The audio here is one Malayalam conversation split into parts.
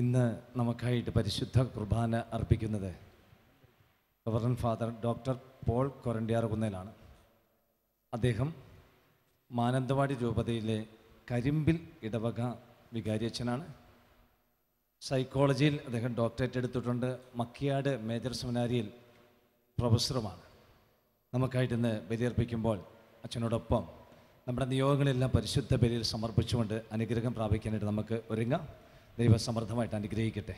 ഇന്ന് നമുക്കായിട്ട് പരിശുദ്ധ കുർബാന അർപ്പിക്കുന്നത് റവറൻഡ് ഫാദർ ഡോക്ടർ പോൾ കൊരണ്ടിയാർകുന്നേലാണ്. അദ്ദേഹം മാനന്തവാടി രൂപതയിലെ കരിമ്പിൽ ഇടവക വികാരിയച്ഛനാണ്. സൈക്കോളജിയിൽ അദ്ദേഹം ഡോക്ടറേറ്റ് എടുത്തിട്ടുണ്ട്. മക്കിയാട് മേജർ സെമിനാരിയിൽ പ്രൊഫസറുമാണ്. നമുക്കായിട്ട് ഇന്ന് ബലിയർപ്പിക്കുമ്പോൾ അച്ഛനോടൊപ്പം നമ്മുടെ നിയോഗങ്ങളെല്ലാം പരിശുദ്ധ ബലിയിൽ സമർപ്പിച്ചുകൊണ്ട് അനുഗ്രഹം പ്രാപിക്കാനായിട്ട് നമുക്ക് ഒരുങ്ങാം. ദൈവം സമൃദ്ധമായിട്ട് അനുഗ്രഹിക്കട്ടെ.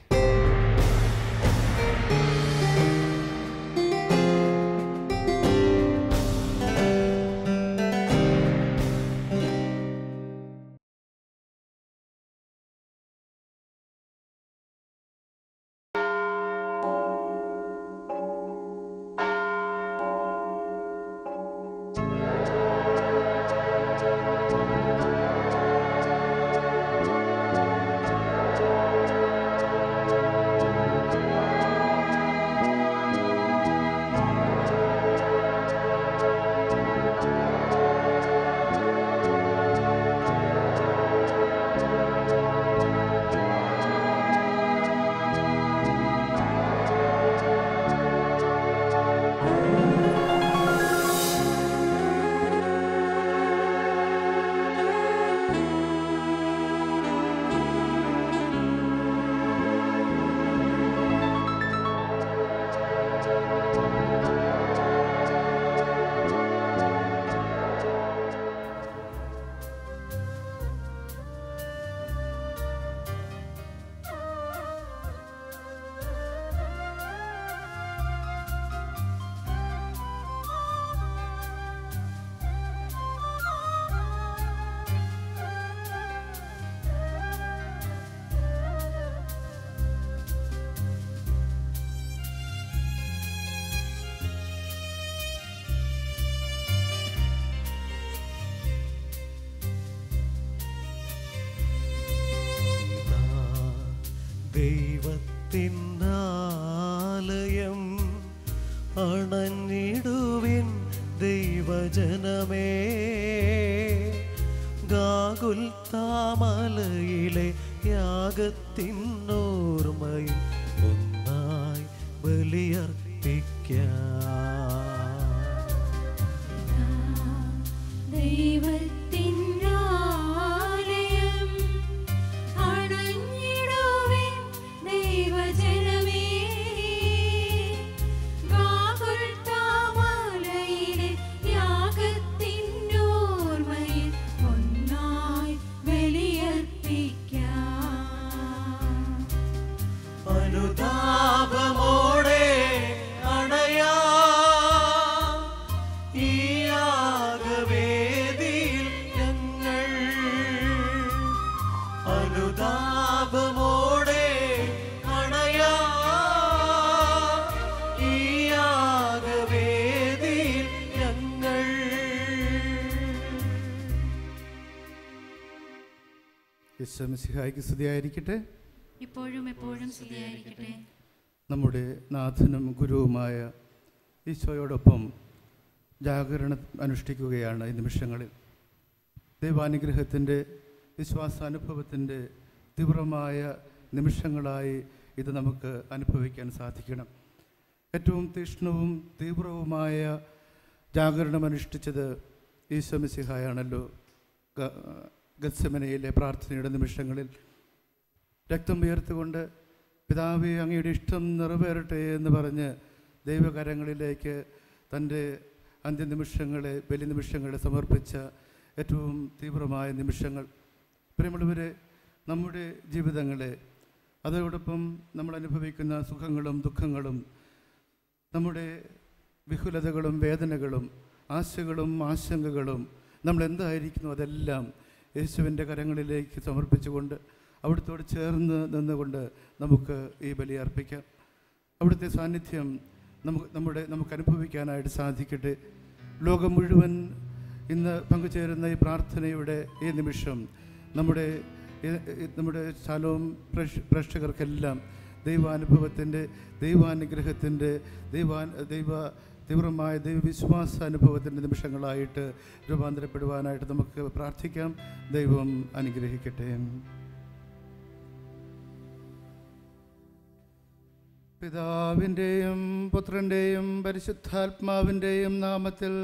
ദൈവത്തിന്നാലയം അണഞ്ഞിടുവിൻ ദൈവജനമേ, ഗാഗുൽത്താമലയിലെ യാഗത്തിനോർമ്മയിൽ ഒന്നായി ബലിയർപ്പിക്കാം. മിശിഹായ്ക്ക് സ്തുതിയായിരിക്കട്ടെ. ഇപ്പോഴും എപ്പോഴും സ്തുതിയായിരിക്കട്ടെ. നമ്മുടെ നാഥനും ഗുരുവുമായ ഈശോയോടൊപ്പം ജാഗരണം അനുഷ്ഠിക്കുകയാണ് ഈ നിമിഷങ്ങളിൽ. ദൈവാനുഗ്രഹത്തിൻ്റെ വിശ്വാസാനുഭവത്തിൻ്റെ തീവ്രമായ നിമിഷങ്ങളായി ഇത് നമുക്ക് അനുഭവിക്കാൻ സാധിക്കണം. ഏറ്റവും തീക്ഷ്ണവും തീവ്രവുമായ ജാഗരണം അനുഷ്ഠിച്ചത് ഈശോ മിശിഹായാണല്ലോ. ഗത്സമനയിലെ പ്രാർത്ഥനയുടെ നിമിഷങ്ങളിൽ രക്തം ഉയർത്തുകൊണ്ട് പിതാവേ അങ്ങയുടെ ഇഷ്ടം നിറവേറട്ടെ എന്ന് പറഞ്ഞ് ദൈവകരങ്ങളിലേക്ക് തൻ്റെ അന്ത്യനിമിഷങ്ങളെ ബലി നിമിഷങ്ങളെ സമർപ്പിച്ച ഏറ്റവും തീവ്രമായ നിമിഷങ്ങൾ. പ്രിയമുള്ളവരെ, നമ്മുടെ ജീവിതങ്ങളെ അതോടൊപ്പം നമ്മൾ അനുഭവിക്കുന്ന സുഖങ്ങളും ദുഃഖങ്ങളും നമ്മുടെ വിഹുലതകളും വേദനകളും ആശകളും ആശങ്കകളും നമ്മൾ എന്തായിരിക്കുന്നു അതെല്ലാം യേശുവിൻ്റെ കരങ്ങളിലേക്ക് സമർപ്പിച്ചുകൊണ്ട് അവിടുത്തോട് ചേർന്ന് നിന്നുകൊണ്ട് നമുക്ക് ഈ ബലി അർപ്പിക്കാം. അവിടുത്തെ സാന്നിധ്യം നമുക്ക് അനുഭവിക്കാനായിട്ട് സാധിക്കട്ടെ. ലോകം മുഴുവൻ ഇന്ന് പങ്കുചേരുന്ന ഈ പ്രാർത്ഥനയുടെ ഈ നിമിഷം നമ്മുടെ ശാലോം പ്രേക്ഷകർക്കെല്ലാം ദൈവാനുഭവത്തിൻ്റെ ദൈവാനുഗ്രഹത്തിൻ്റെ തീവ്രമായ ദൈവവിശ്വാസ അനുഭവത്തിൻ്റെ നിമിഷങ്ങളായിട്ട് രൂപാന്തരപ്പെടുവാനായിട്ട് നമുക്ക് പ്രാർത്ഥിക്കാം. ദൈവം അനുഗ്രഹിക്കട്ടെ. പിതാവിൻ്റെയും പുത്രൻ്റെയും പരിശുദ്ധാത്മാവിൻ്റെയും നാമത്തിൽ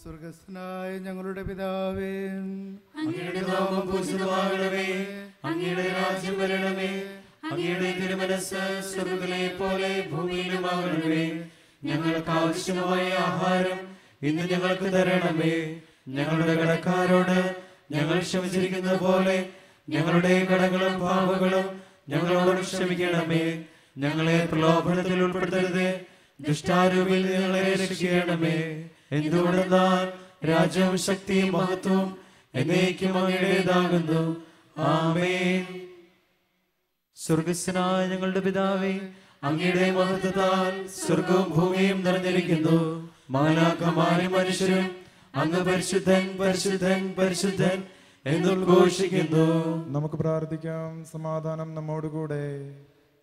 സ്വർഗ്ഗസ്ഥനായ ഞങ്ങളുടെ പിതാവേ, അങ്ങയുടെ നാമം പൂജിതമാകണമേ. അങ്ങയുടെ രാജ്യം വരണമേ. അങ്ങയുടെ തിരുമനസ്സ് സ്വർഗ്ഗത്തിലെ പോലെ ഭൂമിയിലുമാകണമേ. ഞങ്ങൾക്ക് ആവശ്യമായ ആഹാരം ഇന്ന് ഞങ്ങൾക്ക് തരണമേ. ഞങ്ങളുടെ കടക്കാരോട് ഞങ്ങൾ ക്ഷമിച്ചിരിക്കുന്നത് പോലെ ഞങ്ങളുടെ കടങ്ങളും പാപങ്ങളും ഞങ്ങളോട് ക്ഷമിക്കണമേ. ഞങ്ങളെ പ്രലോഭനത്തിൽ ഉൾപ്പെടുത്തരുത്, ദുഷ്ടാരൂപിയിൽ ഞങ്ങളെ രക്ഷിക്കണമേ. എന്തുകൊണ്ടെന്നാൽ രാജ്യവും ശക്തിയും മഹത്വവും എന്നേക്കും അങ്ങയുടേതാകുന്നു. ആമേൻ. സ്വർഗ്ഗസ്ഥനായ ഞങ്ങളുടെ പിതാവേ, അങ്ങയുടെ മഹത്വത്താൽ സ്വർഗവും ഭൂമിയും നിറഞ്ഞിരിക്കുന്നു. മാലാഖമാരും മനുഷ്യരും അങ്ങ് പരിശുദ്ധൻ പരിശുദ്ധൻ പരിശുദ്ധൻ എന്നുദ്ഘോഷിക്കുന്നു. നമുക്ക് പ്രാർത്ഥിക്കാം. സമാധാനം നമ്മോടുകൂടെ.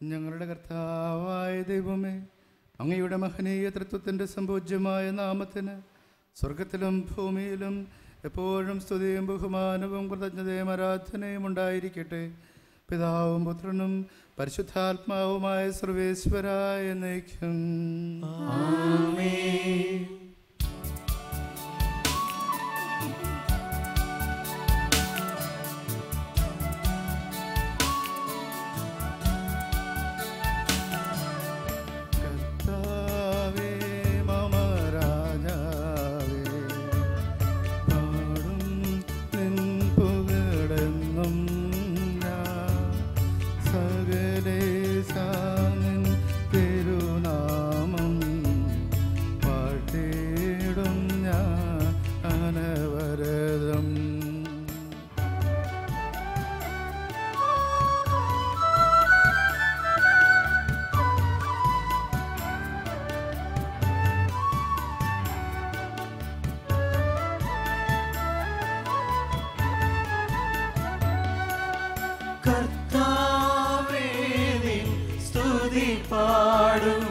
ഞങ്ങളുടെ കർത്താവായ ദൈവമേ, അങ്ങയുടെ മഹനീയ തൃത്വത്തിൻ്റെ സമ്പൂജ്യമായ നാമത്തിന് സ്വർഗത്തിലും ഭൂമിയിലും എപ്പോഴും സ്തുതിയും ബഹുമാനവും കൃതജ്ഞതയും ആരാധനയും ഉണ്ടായിരിക്കട്ടെ. പിതാവും പുത്രനും പരിശുദ്ധാത്മാവുമായ സർവേശ്വരായ എന്നേക്കും. ആമേൻ. പാടും നിൻ പുകഴെന്നും പാടും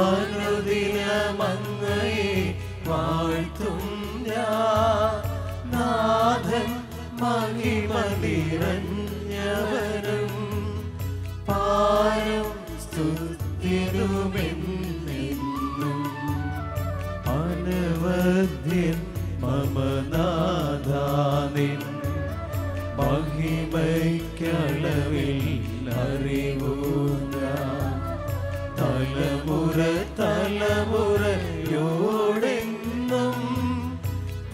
അനുദിനമങ്ങയെ വാഴ്ത്തും ഞാൻ. നാഥൻ മഹിമ നിറഞ്ഞവനും പാരും സ്തുത്യനുമെന്നെന്നും അനവധ്യൻ മമ നാഥാനിൻ മഹിമയ്ക്കളവിൽ അറിവൂ ഞാൻ. തലമുറ തലമുറയോടെന്നും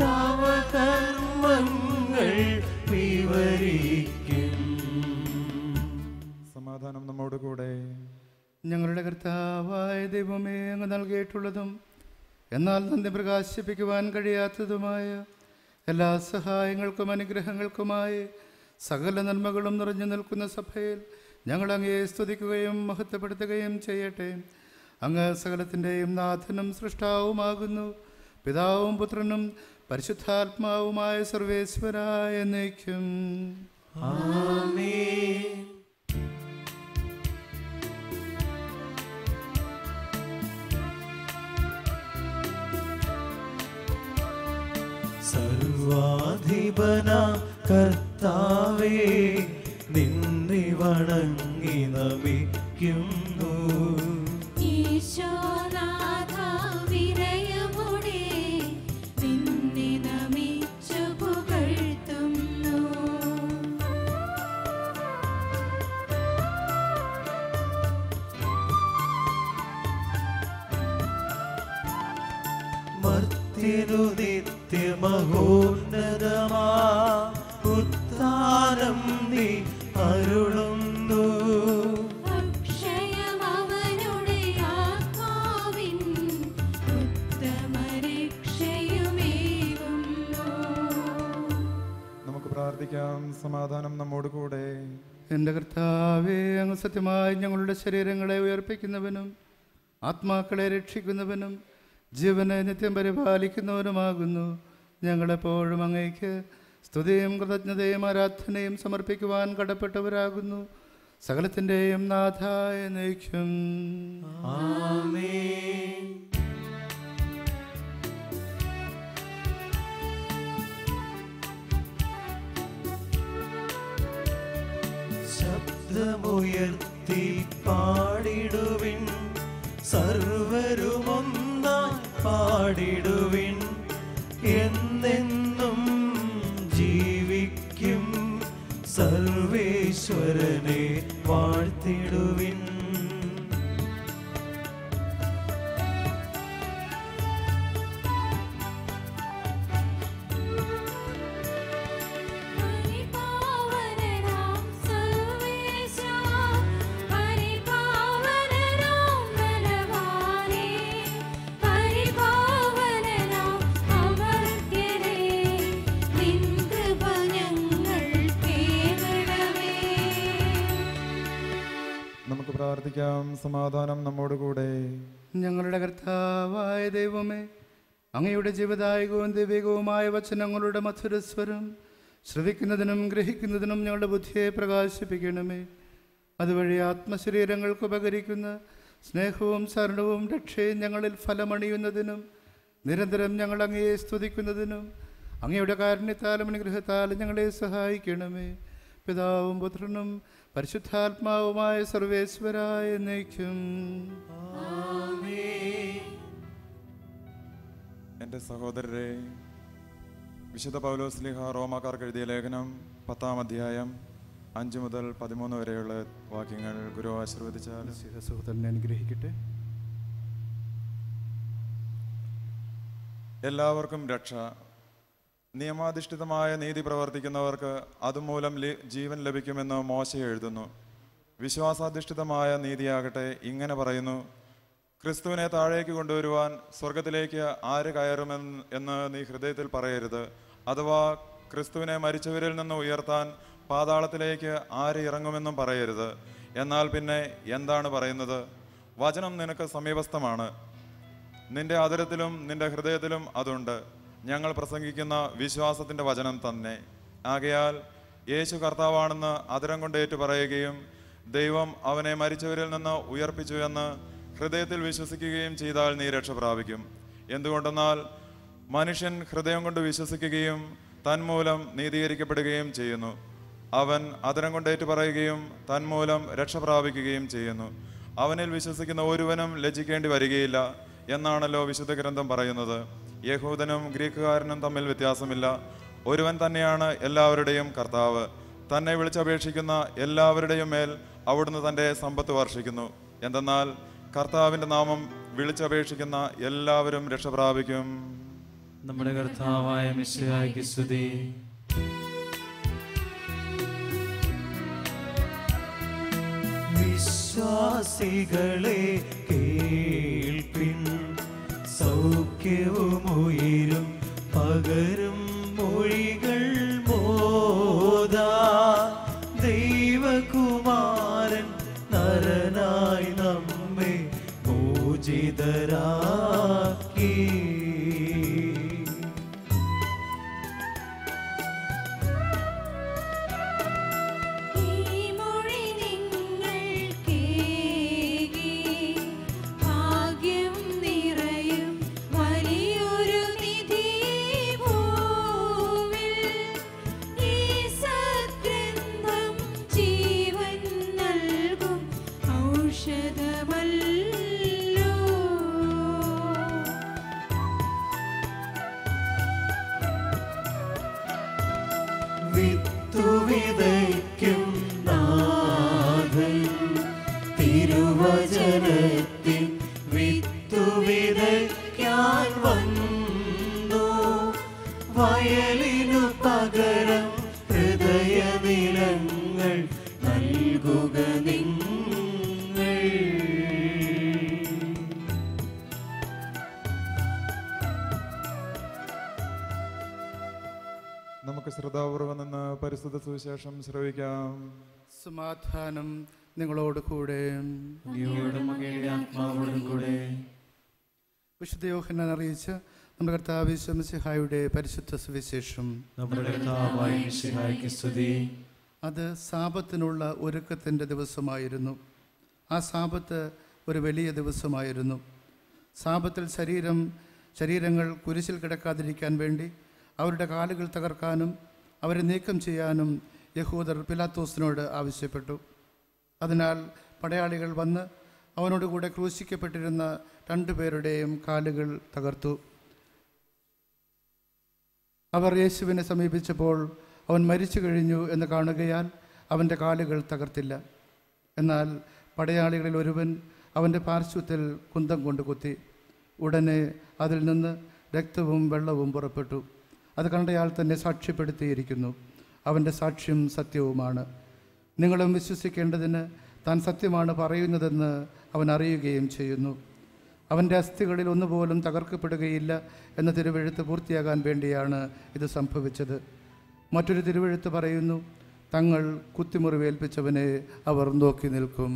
തവ കർമ്മങ്ങൾ വിവരിക്കും. സമാധാനം നമ്മോട് കൂടെ. ഞങ്ങളുടെ കർത്താവായ ദൈവമേ, അങ്ങ് നൽകിയിട്ടുള്ളതും എന്നാൽ നന്ദി പ്രകാശിപ്പിക്കുവാൻ കഴിയാത്തതുമായ എല്ലാ സഹായങ്ങൾക്കും അനുഗ്രഹങ്ങൾക്കുമായി സകല നന്മകളും നിറഞ്ഞു നിൽക്കുന്ന സഭയിൽ ഞങ്ങൾ അങ്ങയെ സ്തുതിക്കുകയും മഹത്വപ്പെടുത്തുകയും ചെയ്യട്ടെ. അങ്ങ് സകലത്തിൻ്റെയും നാഥനും സൃഷ്ടാവുമാകുന്നു. പിതാവും പുത്രനും പരിശുദ്ധാത്മാവുമായ സർവേശ്വരായ എന്നേക്കും. ആമേൻ. സർവാധിപനാം കർത്താവേ, നിന്നെ വണങ്ങി നമിക്കുന്നു. ഈശോനാഥാ വിനയമോടെ നിന്നെ നമിച്ചു പുകഴ്ത്തുന്നു. മർത്യനു നിത്യമഹോന്നതമാ ഉത്ഥാനം നീ അരുളുന്നു. അക്ഷയമവനുടെ ആത്മാവിൻ ഉത്തമരക്ഷയുമേകുന്നു. നമുക്ക് പ്രാർത്ഥിക്കാം. സമാധാനം നമ്മോട് കൂടെ. എൻ്റെ കർത്താവേ, അങ്ങ് സത്യമായി ഞങ്ങളുടെ ശരീരങ്ങളെ ഉയർപ്പിക്കുന്നവനും ആത്മാക്കളെ രക്ഷിക്കുന്നവനും ജീവനെ നിത്യം പരിപാലിക്കുന്നവനുമാകുന്നു. ഞങ്ങളെപ്പോഴും അങ്ങേക്ക് സ്തുതിയും കൃതജ്ഞതയും ആരാധനയും സമർപ്പിക്കുവാൻ കടപ്പെട്ടവരാകുന്നു. സകലത്തിൻ്റെയും നാഥായ എന്നേക്കും. ആമേൻ. ശബ്ദമുയർത്തി പാടിടുവിൻ, സർവരുമൊന്നായി പാടിടുവിൻ. എന്നെന്നും ജീവിക്കും സർവേശ്വരനെ വാഴ്ത്തിടുവിൻ. പരിപാവനനാം സർവേശാ, പരിപാവനനാം ബലവാനേ, പരിപാവനനാം അമർത്യനേ, നിൻ കൃപ ഞങ്ങൾ കേൾക്കണമേ. നമുക്ക് പ്രാർത്ഥിക്കാം. സമാധാനം നമ്മോട് കൂടെ. ഞങ്ങളുടെ കർത്താവായ ദൈവമേ, അങ്ങയുടെ ജീവദായകവും ദൈവികവുമായ വചനങ്ങളുടെ മധുരസ്വരം ശ്രവിക്കുന്നതിനും ഗ്രഹിക്കുന്നതിനും ഞങ്ങളുടെ ബുദ്ധിയെ പ്രകാശിപ്പിക്കണമേ. അതുവഴി ആത്മശരീരങ്ങൾക്ക് ഉപകരിക്കുന്ന സ്നേഹവും ശരണവും രക്ഷയും ഞങ്ങളിൽ ഫലമണിയുന്നതിനും നിരന്തരം ഞങ്ങൾ അങ്ങയെ സ്തുതിക്കുന്നതിനും അങ്ങയുടെ കാരുണ്യത്താലും അനുഗ്രഹത്താലും ഞങ്ങളെ സഹായിക്കണമേ. പിതാവും പുത്രനും പരിശുദ്ധാത്മാവുമായ സർവേശ്വരായ എന്നേക്കും. എൻ്റെ സഹോദരരെ, വിശുദ്ധ പൗലോസ്ലീഹ റോമാക്കാർക്ക് എഴുതിയ ലേഖനം 10-ാം അധ്യായം 5 മുതൽ 13 വരെയുള്ള വാക്യങ്ങൾ ഗുരു ആശീർവദിച്ചാൽ. സഹോദരനെ അനുഗ്രഹിക്കട്ടെ. എല്ലാവർക്കും രക്ഷ. നിയമാധിഷ്ഠിതമായ നീതി പ്രവർത്തിക്കുന്നവർക്ക് അതുമൂലം ജീവൻ ലഭിക്കുമെന്ന് മോശ എഴുതുന്നു. വിശ്വാസാധിഷ്ഠിതമായ നീതിയാകട്ടെ ഇങ്ങനെ പറയുന്നു: ക്രിസ്തുവിനെ താഴേക്ക് കൊണ്ടുവരുവാൻ സ്വർഗത്തിലേക്ക് ആര് കയറുമെന്ന് നീ ഹൃദയത്തിൽ പറയരുത്. അഥവാ ക്രിസ്തുവിനെ മരിച്ചവരിൽ നിന്ന് ഉയർത്താൻ പാതാളത്തിലേക്ക് ആര് ഇറങ്ങുമെന്നും പറയരുത്. എന്നാൽ പിന്നെ എന്താണ് പറയുന്നത്? വചനം നിനക്ക് സമീപസ്ഥമാണ്, നിന്റെ അധരത്തിലും നിന്റെ ഹൃദയത്തിലും അതുണ്ട്. ഞങ്ങൾ പ്രസംഗിക്കുന്ന വിശ്വാസത്തിൻ്റെ വചനം തന്നെ. ആകയാൽ യേശു കർത്താവാണെന്ന് അധരം കൊണ്ട് ഏറ്റു പറയുകയും ദൈവം അവനെ മരിച്ചവരിൽ നിന്ന് ഉയർപ്പിച്ചു എന്ന് ഹൃദയത്തിൽ വിശ്വസിക്കുകയും ചെയ്താൽ നീ രക്ഷ പ്രാപിക്കും. എന്തുകൊണ്ടെന്നാൽ മനുഷ്യൻ ഹൃദയം കൊണ്ട് വിശ്വസിക്കുകയും തന്മൂലം നീതീകരിക്കപ്പെടുകയും ചെയ്യുന്നു. അവൻ അധരം കൊണ്ട് ഏറ്റുപറയുകയും തന്മൂലം രക്ഷ പ്രാപിക്കുകയും ചെയ്യുന്നു. അവനിൽ വിശ്വസിക്കുന്ന ഒരുവനും ലജ്ജിക്കേണ്ടി വരികയില്ല എന്നാണല്ലോ വിശുദ്ധ ഗ്രന്ഥം പറയുന്നത്. യഹൂദനും ഗ്രീക്കുകാരനും തമ്മിൽ വ്യത്യാസമില്ല. ഒരുവൻ തന്നെയാണ് എല്ലാവരുടെയും കർത്താവ്. തന്നെ വിളിച്ചപേക്ഷിക്കുന്ന എല്ലാവരുടെയും മേൽ അവിടുന്ന് തൻ്റെ സമ്പത്ത് വർഷിക്കുന്നു. എന്തെന്നാൽ കർത്താവിൻ്റെ നാമം വിളിച്ചപേക്ഷിക്കുന്ന എല്ലാവരും രക്ഷ പ്രാപിക്കും. നമ്മുടെ കർത്താവായ മിശിഹായ്ക്ക് സ്തുതി. വിശ്വാസികളെ കേൾപ്പിൻ, സൗഖ്യവും ഉയരും പകരും മൊഴികൾ മോദാ. ദൈവകുമാരൻ നരനായി നമ്മെ മോചിതരാക്കി. വിത്തുവിതയ്ക്കും നാഥൻ തിരുവചനത്തിൻ വിത്തുവിതയ്ക്കാൻ വന്നു. വയലിനു പകരം ഹൃദയനിലങ്ങൾ നൽകുക നിങ്ങൾ. നമുക്ക് ശ്രദ്ധാപൂർവം നിന്ന് പരിശുദ്ധ സുവിശേഷം ശ്രവിക്കാം. സമാധാനം നിങ്ങളോട് കൂടെ. വിശുദ്ധ യോഹന്നാൻ അറിയിച്ച നമ്മുടെ കർത്താവ് ഈശോ മിശിഹായുടെ പരിശുദ്ധ സുവിശേഷം. അത് സാബത്തിനുള്ള ഒരുക്കത്തിൻ്റെ ദിവസമായിരുന്നു. ആ സാബത്ത് ഒരു വലിയ ദിവസമായിരുന്നു. സാബത്തിൽ ശരീരങ്ങൾ കുരിശിൽ കിടക്കാതിരിക്കാൻ വേണ്ടി അവരുടെ കാലുകൾ തകർക്കാനും അവരെ നീക്കം ചെയ്യാനും യഹൂദർ പിലാത്തോസിനോട് ആവശ്യപ്പെട്ടു. അതിനാൽ പടയാളികൾ വന്ന് അവനോടുകൂടെ ക്രൂശിക്കപ്പെട്ടിരുന്ന 2 പേരുടെയും കാലുകൾ തകർത്തു. അവർ യേശുവിനെ സമീപിച്ചപ്പോൾ അവൻ മരിച്ചു കഴിഞ്ഞു എന്ന് കാണുകയാൽ അവൻ്റെ കാലുകൾ തകർത്തില്ല. എന്നാൽ പടയാളികളിൽ ഒരുവൻ അവൻ്റെ പാർശ്വത്തിൽ കുന്തം കൊണ്ട് കുത്തി. ഉടനെ അതിൽ നിന്ന് രക്തവും വെള്ളവും പുറപ്പെട്ടു. അത് കണ്ടയാൾ തന്നെ സാക്ഷ്യപ്പെടുത്തിയിരിക്കുന്നു. അവൻ്റെ സാക്ഷ്യം സത്യവുമാണ്. നിങ്ങളും വിശ്വസിക്കേണ്ടതിന് താൻ സത്യമാണ് പറയുന്നതെന്ന് അവൻ അറിയുകയും ചെയ്യുന്നു. അവൻ്റെ അസ്ഥികളിൽ ഒന്നുപോലും തകർക്കപ്പെടുകയില്ല എന്ന തിരുവെഴുത്ത് പൂർത്തിയാകാൻ വേണ്ടിയാണ് ഇത് സംഭവിച്ചത്. മറ്റൊരു തിരുവെഴുത്ത് പറയുന്നു, തങ്ങൾ കുത്തിമുറിവേൽപ്പിച്ചവനെ അവർ നോക്കി നിൽക്കും.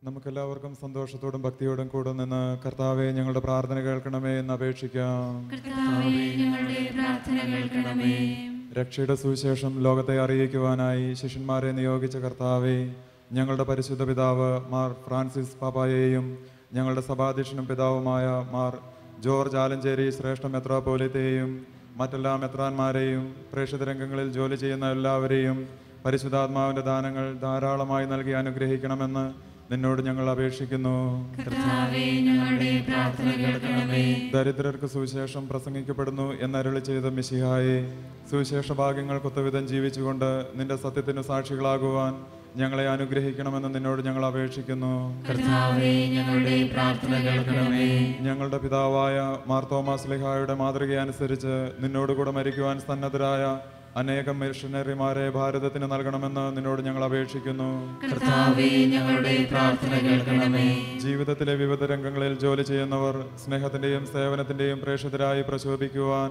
നമുക്കെല്ലാവർക്കും സന്തോഷത്തോടും ഭക്തിയോടും കൂടെ നിന്ന് കർത്താവെ ഞങ്ങളുടെ പ്രാർത്ഥന കേൾക്കണമേ എന്ന് അപേക്ഷിക്കാം. രക്ഷയുടെ സുവിശേഷം ലോകത്തെ അറിയിക്കുവാനായി ശിഷ്യന്മാരെ നിയോഗിച്ച കർത്താവെ, ഞങ്ങളുടെ പരിശുദ്ധ പിതാവ് മാർ ഫ്രാൻസിസ് പാപ്പായെയും ഞങ്ങളുടെ സഭാധ്യക്ഷനും പിതാവുമായ മാർ ജോർജ് ആലഞ്ചേരി ശ്രേഷ്ഠ മെത്രാപ്പോലീത്തയെയും മറ്റെല്ലാ മെത്രാന്മാരെയും പ്രേക്ഷിത രംഗങ്ങളിൽ ജോലി ചെയ്യുന്ന എല്ലാവരെയും പരിശുദ്ധാത്മാവിൻ്റെ ദാനങ്ങൾ ധാരാളമായി നൽകി അനുഗ്രഹിക്കണമെന്ന് നിന്നോട് ഞങ്ങൾ അപേക്ഷിക്കുന്നു. ദരിദ്രർക്ക് സുവിശേഷം പ്രസംഗിക്കപ്പെടുന്നു എന്നരുളി ചെയ്ത മിശിഹായെ, സുവിശേഷ ഭാഗ്യങ്ങൾക്കൊത്തവിധം ജീവിച്ചുകൊണ്ട് നിന്റെ സത്യത്തിന് സാക്ഷികളാകുവാൻ ഞങ്ങളെ അനുഗ്രഹിക്കണമെന്ന് നിന്നോട് ഞങ്ങൾ അപേക്ഷിക്കുന്നു. ഞങ്ങളുടെ പിതാവായ മാർ തോമസ് ലീഹായുടെ മാതൃകയനുസരിച്ച് നിന്നോടുകൂടെ മരിക്കുവാൻ സന്നദ്ധരായ അനേകം മിഷനറിമാരെ ഭാരതത്തിന് നൽകണമെന്ന് നിന്നോട് ഞങ്ങൾ അപേക്ഷിക്കുന്നു. ജീവിതത്തിലെ വിവിധ രംഗങ്ങളിൽ ജോലി ചെയ്യുന്നവർ സ്നേഹത്തിന്റെയും സേവനത്തിന്റെയും പ്രേക്ഷിതരായി പ്രശോഭിക്കുവാൻ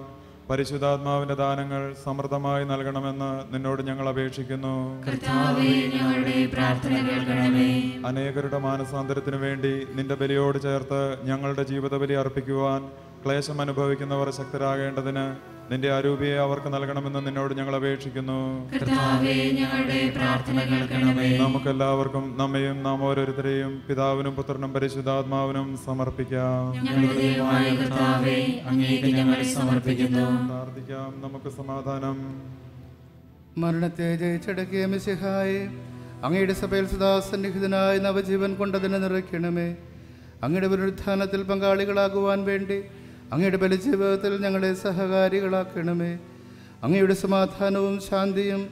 പരിശുദ്ധാത്മാവിന്റെ ദാനങ്ങൾ സമൃദ്ധമായി നൽകണമെന്ന് നിന്നോട് ഞങ്ങൾ അപേക്ഷിക്കുന്നു. കർത്താവേ, ഞങ്ങളുടെ പ്രാർത്ഥന കേൾക്കണമേ. അനേകരുടെ മാനസാന്തരത്തിനു വേണ്ടി നിന്റെ ബലിയോട് ചേർത്ത് ഞങ്ങളുടെ ജീവിത ബലി അർപ്പിക്കുവാൻ ക്ലേശം അനുഭവിക്കുന്നവർ ശക്തരാകേണ്ടതിന് നിന്റെ അരൂപിയെ അവർക്ക് നൽകണമെന്ന് നിന്നോട് ഞങ്ങൾ അപേക്ഷിക്കുന്നു. കർത്താവേ, ഞങ്ങളുടെ പ്രാർത്ഥന കേൾക്കണമേ. നമുക്കെല്ലാവർക്കും നമ്മയും നാം ഓരോരുത്തരെയും പിതാവിനും പുത്രനും പരിശുദ്ധാത്മാവിനും സമർപ്പിക്കാം. ഞങ്ങളുടെ ദൈവമായ കർത്താവേ, അങ്ങേക്ക് ഞങ്ങൾ സമർപ്പിക്കുന്നു. പ്രാർത്ഥിക്കാം. നമുക്ക് സമാധാനം. മരണത്തെ ജയിച്ചടക്കിയ മിശിഹായെ, അങ്ങയുടെ സഭയിൽ സദാസന്നിഹിതനായ നവജീവൻ കൊണ്ടതിനെ നിറയ്ക്കണമേ. അങ്ങയുടെ പുനരുത്ഥാനത്തിൽ പങ്കാളികളാകുവാൻ വേണ്ടി അങ്ങയുടെ ബലിജീവിതത്തിൽ ഞങ്ങളെ സഹകാരികളാക്കണമേ. അങ്ങയുടെ സമാധാനവും ശാന്തിയും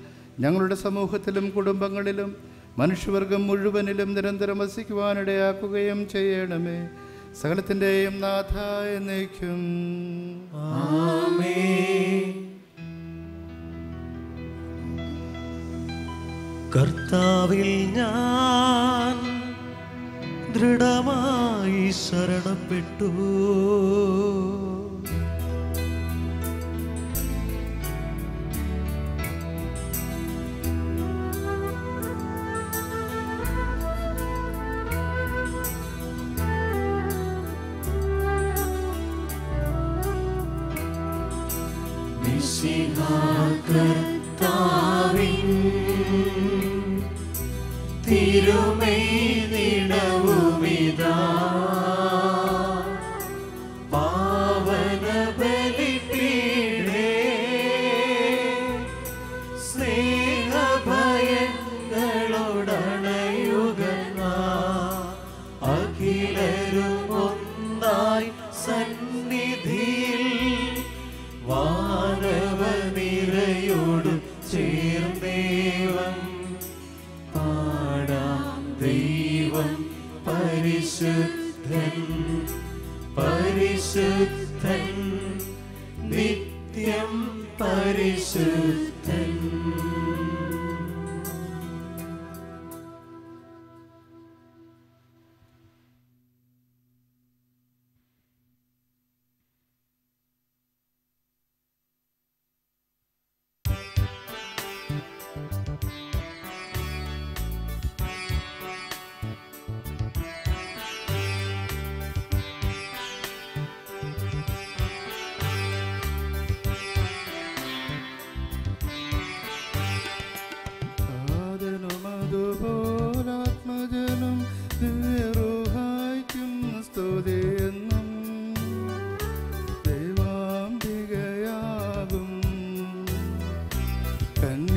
ഞങ്ങളുടെ സമൂഹത്തിലും കുടുംബങ്ങളിലും മനുഷ്യവർഗം മുഴുവനിലും നിരന്തരം വസിക്കുവാനിടയാക്കുകയും ചെയ്യണമേ. സകലത്തിൻ്റെയും നാഥ എന്നേക്കും. കർത്താവിൽ ഞാൻ ദൃഢമായി ശരണപ്പെട്ടു. കർത്താവിൻ തിരുമൈനിടവുമിതാ പാവന ബലിപീഠേ സ്നേഹഭയങ്ങളോടണയുക അഖിലരും ഒന്നായി സന്നിധിയിൽ വാനവനിരയോട് ചേർന്നേവം പാടാം. ദൈവം പരിശുദ്ധൻ പരിശുദ്ധൻ നിത്യം പരിശുദ്ധൻ. അതുപോലാത്മജനം ദിവ്യരൂഹായ്ക്കും സ്തുതിയെന്നും ദൈവാംബികയാകും കന്യാമറിയത്തെ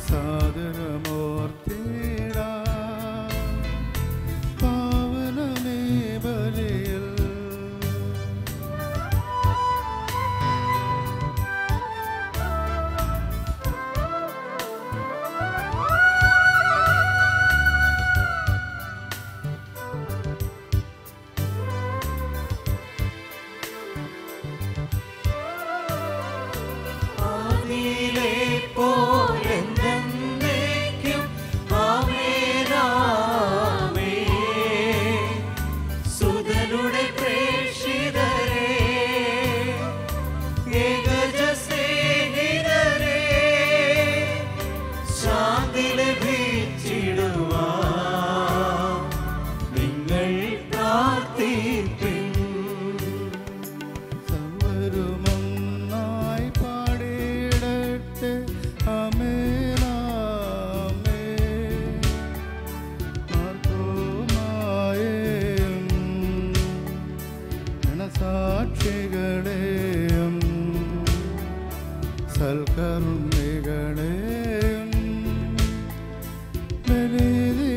സാദരമൂർത്തിടാ പാവനമേ ബലിയിൽ സാക്ഷികളെയും സൽക്കർമ്മികളെയും ബലിയിലോർത്തിടാം.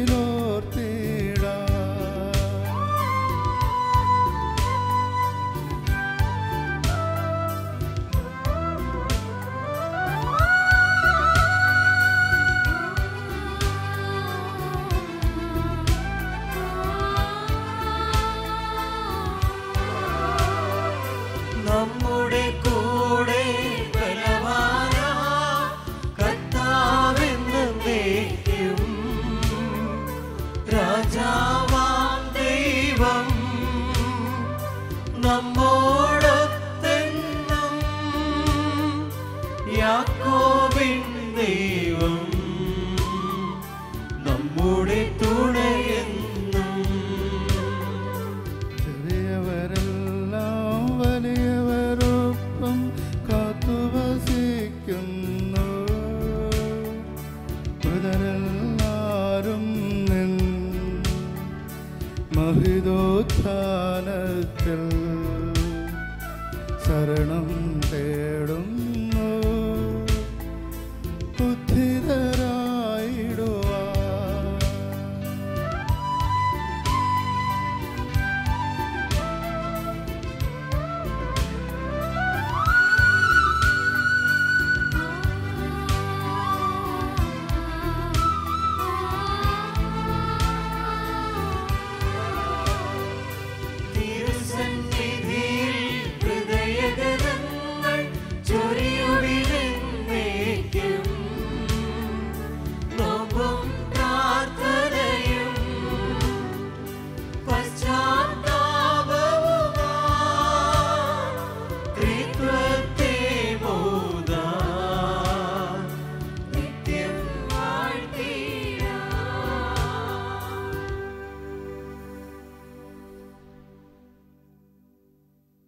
പുനരുത്ഥാനത്തിൽ ശരണം തേടുന്നു ഉദ്ധിതരായിടുവാൻ.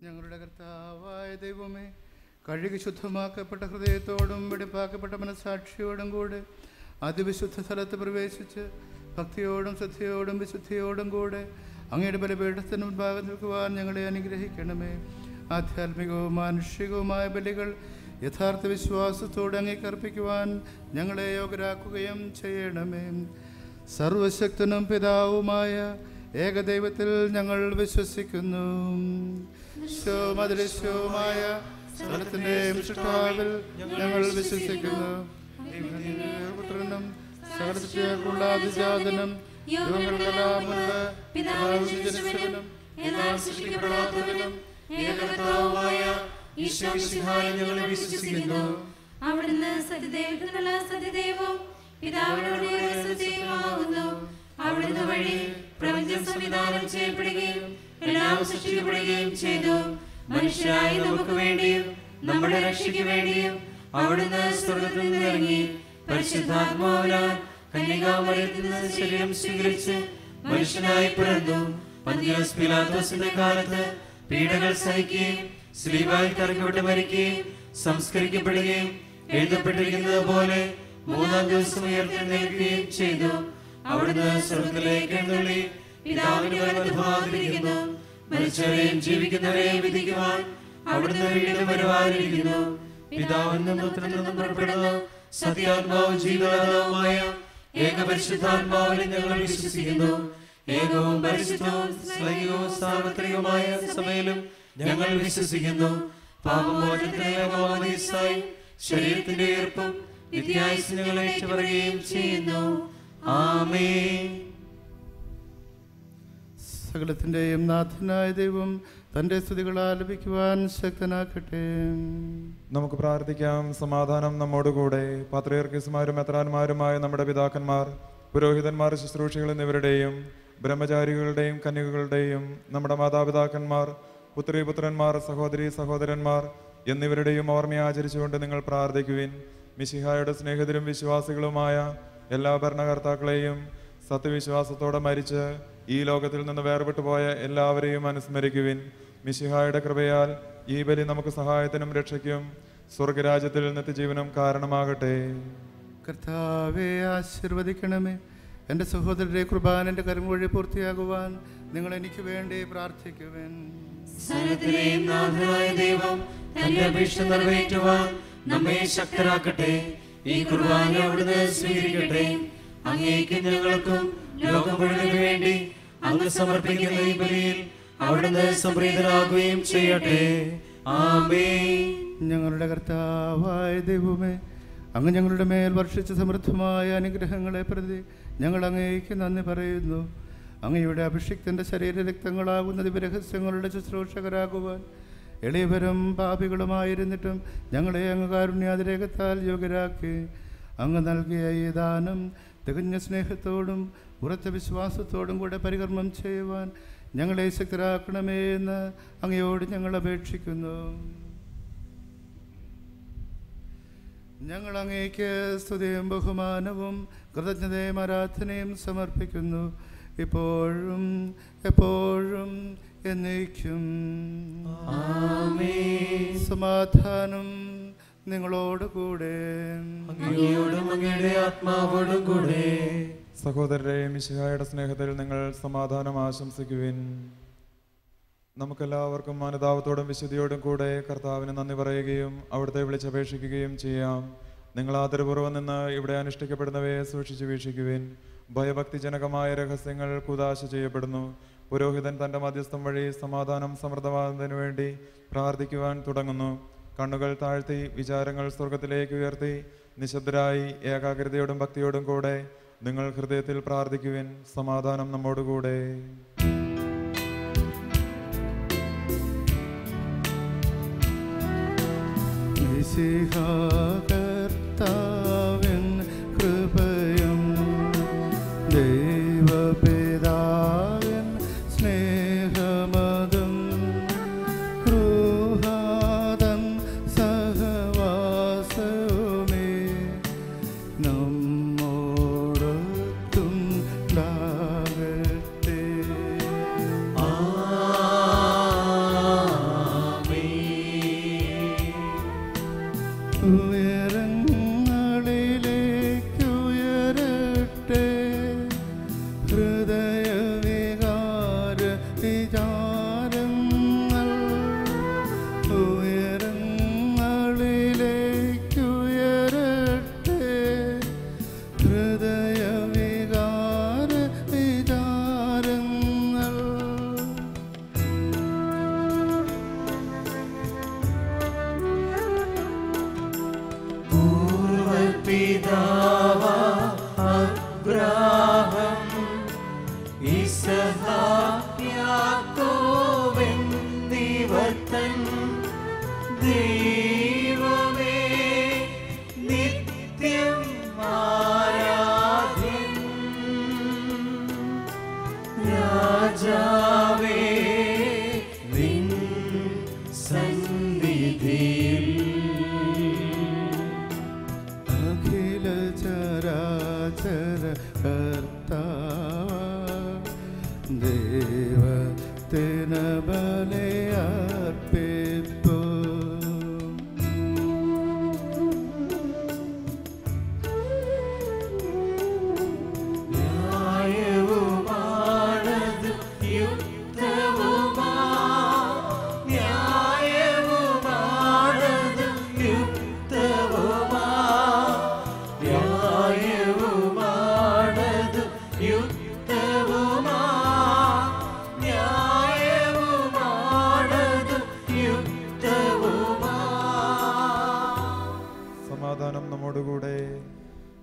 ഞങ്ങളുടെ കർത്താവായ ദൈവമേ, കഴുകി ശുദ്ധമാക്കപ്പെട്ട ഹൃദയത്തോടും വെടിപ്പാക്കപ്പെട്ട മനസ്സാക്ഷിയോടും കൂടെ അതിവിശുദ്ധ സ്ഥലത്ത് പ്രവേശിച്ച് ഭക്തിയോടും ശ്രദ്ധയോടും വിശുദ്ധിയോടും കൂടെ അങ്ങയുടെ ബലിപീഠത്തിന് മുൻപാകെ നിൽക്കുവാൻ ഞങ്ങളെ അനുഗ്രഹിക്കണമേ. ആധ്യാത്മികവും മാനുഷികവുമായ ബലികൾ യഥാർത്ഥ വിശ്വാസത്തോടെ അങ്ങേക്ക് അർപ്പിക്കുവാൻ ഞങ്ങളെ യോഗ്യരാക്കുകയും ചെയ്യണമേ. സർവശക്തനും പിതാവുമായ ഏകദൈവത്തിൽ ഞങ്ങൾ വിശ്വസിക്കുന്നു. ദൃശ്യവുമായ സകലത്തിന്റെയും സൃഷ്ടാവിൽ ഞങ്ങൾ വിശ്വസിക്കുന്നു. പുത്രനും സകലത്തിലുള്ള അതിജാതനും യുഗങ്ങൾക്കെല്ലാമുള്ള പിതാവും ജനിച്ചവനും എന്നാൽ സൃഷ്ടിക്കപ്പെടാത്തവനും ഏകകർത്താവുമായ ഈശോ മിശിഹായിൽ ഞങ്ങൾ വിശ്വസിക്കുന്നു. അവിടുന്ന് സത്യദൈവത്തിനുള്ള സത്യദൈവവും പിതാവിനോട് സത്യമാകുന്നു. അവിടുന്ന് വഴി പ്രപഞ്ചം സംവിധാനം ചെയ്യപ്പെടുകയും എല്ലാം സൃഷ്ടിക്കപ്പെടുകയും ചെയ്തു. മനുഷ്യരായി നമുക്ക് വേണ്ടിയും നമ്മുടെ രക്ഷയ്ക്ക് വേണ്ടിയും അവിടുന്ന് സ്വർഗ്ഗത്തിൽ നിന്ന് ഇറങ്ങി പരിശുദ്ധാത്മാവിനാൽ കന്യകാമറിയത്തിൽ നിന്ന് ശരീരം സ്വീകരിച്ച് മനുഷ്യനായി പിറന്നു. പന്തിയോസ് പീലാത്തോസിന്റെ കാലത്ത് പീഡകൾ സഹിക്കുകയും സ്ലീബായിൽ തറയ്ക്കപ്പെട്ട് മരിക്കുകയും സംസ്കരിക്കപ്പെടുകയും എഴുതപ്പെട്ടിരിക്കുന്നത് പോലെ മൂന്നാം ദിവസം ഉയർത്തെഴുന്നേൽക്കുകയും ചെയ്തു. അവിടുന്ന് സ്വർഗ്ഗത്തിലേക്ക് എഴുന്നള്ളി പിതാവിന് വലതുഭാഗത്തിരിക്കുന്നു. മരിച്ചവരെയും ജീവിക്കുന്നവരെയും വിധിക്കുവാൻ അവിടുന്ന് വീണ്ടും വരുവാനിരിക്കുന്നു. പിതാവിൽ നിന്നും പുത്രനിൽ നിന്നും പുറപ്പെടുന്നു സത്യാത്മാവും ജീവദാതാവുമായ ഏകപരിശുദ്ധാത്മാവിനെ ഞങ്ങൾ വിശ്വസിക്കുന്നു. ഏകവും പരിശുദ്ധവും സ്ലൈംഗികവും സാർവത്രികവുമായ സഭയിലും ഞങ്ങൾ വിശ്വസിക്കുന്നു. പാപമോചനത്തിനായി ശരീരത്തിന്റെ ഈർപ്പും നിത്യായുസ്സും ഞങ്ങൾ ഏറ്റുപറയുകയും ചെയ്യുന്നു. ആമേൻ. സകലത്തിൻ്റെയും നാഥനായ ദൈവം തൻ്റെ സ്തുതികൾ ആലപിക്കുവാൻ ശക്തനാക്കട്ടെ. നമുക്ക് പ്രാർത്ഥിക്കാം. സമാധാനം നമ്മോടുകൂടെ. പാത്രിയർക്കീസുമാരും മെത്രാന്മാരുമായ നമ്മുടെ പിതാക്കന്മാർ, പുരോഹിതന്മാർ, ശുശ്രൂഷികൾ എന്നിവരുടെയും ബ്രഹ്മചാരികളുടെയും കന്യകകളുടെയും നമ്മുടെ മാതാപിതാക്കന്മാർ, പുത്രീപുത്രന്മാർ, സഹോദരീ സഹോദരന്മാർ എന്നിവരുടെയും ഓർമ്മ ആചരിച്ചുകൊണ്ട് നിങ്ങൾ പ്രാർത്ഥിക്കുവിൻ. മിശിഹായുടെ സ്നേഹിതരും വിശ്വാസികളുമായ എല്ലാ ഭരണകർത്താക്കളെയും സത്യവിശ്വാസത്തോടെ മരിച്ച് ഈ ലോകത്തിൽ നിന്ന് വേർപെട്ടു പോയ എല്ലാവരെയും അനുസ്മരിക്കുവിൻ. മിശിഹായുടെ കൃപയാൽ ഈ ബലി നമുക്ക് സഹായത്തിനും രക്ഷയ്ക്കും സ്വർഗരാജ്യത്തിൽ നിത്യജീവനും കാരണമാകട്ടെ. കർത്താവെ ആശീർവദിക്കണമേ. എൻ്റെ സഹോദരരെ കുർബാനൻ്റെ കർമ്മവഴി പൂർത്തിയാകുവാൻ നിങ്ങൾ എനിക്ക് വേണ്ടി പ്രാർത്ഥിക്കുവിൻ. സകലത്തിലെയും നാഥനായ ദൈവം തന്റെ അപേക്ഷ നിറവേറ്റുവാൻ നമ്മെ ശക്തരാക്കട്ടെ. ഈ കുർബാന അവിടുന്ന് സ്വീകരിക്കട്ടെ. അങ്ങേക്ക് ഞങ്ങൾക്കും ലോകം മുഴുവന് വേണ്ടി അങ്ങ് സമർപ്പിക്കുന്ന ഈ ബലിയിൽ അവിടുന്ന് സംപ്രീതനാകുകയും ചെയ്യട്ടെ. ആമേൻ. ഞങ്ങളുടെ കർത്താവായ ദൈവമേ, അങ്ങ് ഞങ്ങളുടെ മേൽ വർഷിച്ച സമൃദ്ധമായ അനുഗ്രഹങ്ങളെ പ്രതി ഞങ്ങൾ അങ്ങേക്ക് നന്ദി പറയുന്നു. അങ്ങയുടെ അഭിഷിക്തൻ്റെ ശരീരരക്തങ്ങളാകുന്ന ദിവ്യരഹസ്യങ്ങളുടെ ശുശ്രൂഷകരാകുവാൻ എളിയവരും പാപികളുമായിരുന്നിട്ടും ഞങ്ങളെ അങ്ങ് കാരുണ്യാതിരേകത്താൽ യോഗ്യരാക്കി. അങ്ങ് നൽകിയ ഈ ദാനം തികഞ്ഞ സ്നേഹത്തോടും ഉറച്ച വിശ്വാസത്തോടും കൂടെ പരികർമ്മം ചെയ്യുവാൻ ഞങ്ങളെ ശക്തരാക്കണമേ എന്ന് അങ്ങയോട് ഞങ്ങൾ അപേക്ഷിക്കുന്നു. ഞങ്ങൾ അങ്ങേക്ക് സ്തുതിയും ബഹുമാനവും കൃതജ്ഞതയും ആരാധനയും സമർപ്പിക്കുന്നു, ഇപ്പോഴും എപ്പോഴും എന്നേക്കും. സമാധാനം നിങ്ങളോട് കൂടെ. അങ്ങയോടും അങ്ങയുടെ ആത്മാവോടും കൂടെ. സഹോദരരെ, മിശിഹായുടെ സ്നേഹത്തിൽ നിങ്ങൾ സമാധാനം ആശംസിക്കുവിൻ. നമുക്കെല്ലാവർക്കും അനുതാപത്തോടും വിശുദ്ധിയോടും കൂടെ കർത്താവിന് നന്ദി പറയുകയും അവിടുത്തെ വിളിച്ചപേക്ഷിക്കുകയും ചെയ്യാം. നിങ്ങൾ ആദരപൂർവ്വം നിന്ന് ഇവിടെ അനുഷ്ഠിക്കപ്പെടുന്നവയെ സൂക്ഷിച്ചു വീക്ഷിക്കുവിൻ. ഭയഭക്തിജനകമായ രഹസ്യങ്ങൾ കുദാശ ചെയ്യപ്പെടുന്നു. പുരോഹിതൻ തൻ്റെ മധ്യസ്ഥം വഴി സമാധാനം സമൃദ്ധമാകുന്നതിനു വേണ്ടി പ്രാർത്ഥിക്കുവാൻ തുടങ്ങുന്നു. കണ്ണുകൾ താഴ്ത്തി വിചാരങ്ങൾ സ്വർഗത്തിലേക്ക് ഉയർത്തി നിശബ്ദരായി ഏകാഗ്രതയോടും ഭക്തിയോടും കൂടെ നിങ്ങൾ ഹൃദയത്തിൽ പ്രാർത്ഥിക്കുവിൻ. സമാധാനം നമ്മോടുകൂടെ. കർത്താവിൻ കൃപയും ദൈവപിതാവിൻ സ്നേഹമതും ൃഹാദം സഹവാസവുമേ നമ്മോടൊത്തും ഉണ്ടാകട്ടെ. ഉയരങ്ങളിലേക്കുയരട്ടെ ഹൃദയവികാര വിചാരങ്ങൾ. ഉയരങ്ങളിലേക്കുയരട്ടെ ഹൃദയവികാര വിചാരങ്ങൾ. പിതാവാ അബ്രാഹം ഇസഹാക്ക് യാക്കോബ് എന്നിവർ തൻ ദൈവമേ നിത്യം ആരാധ്യൻ. രാജാവേ നിൻ സന്നിധിയിൽ അഖില ചരാചര കർത്താവ ദൈവത്തിന് ബലിയർപ്പിപ്പൂ. ന്യായവുമാണത് യുക്തവുമാ. ന്യായവുമാണത് യുക്തവുമാ. ന്യായവുമാണത് യുക്തവുമാ. ന്യായവുമാണത് യുക്തവുമാ. സമാധാനം നമ്മോടുകൂടെ.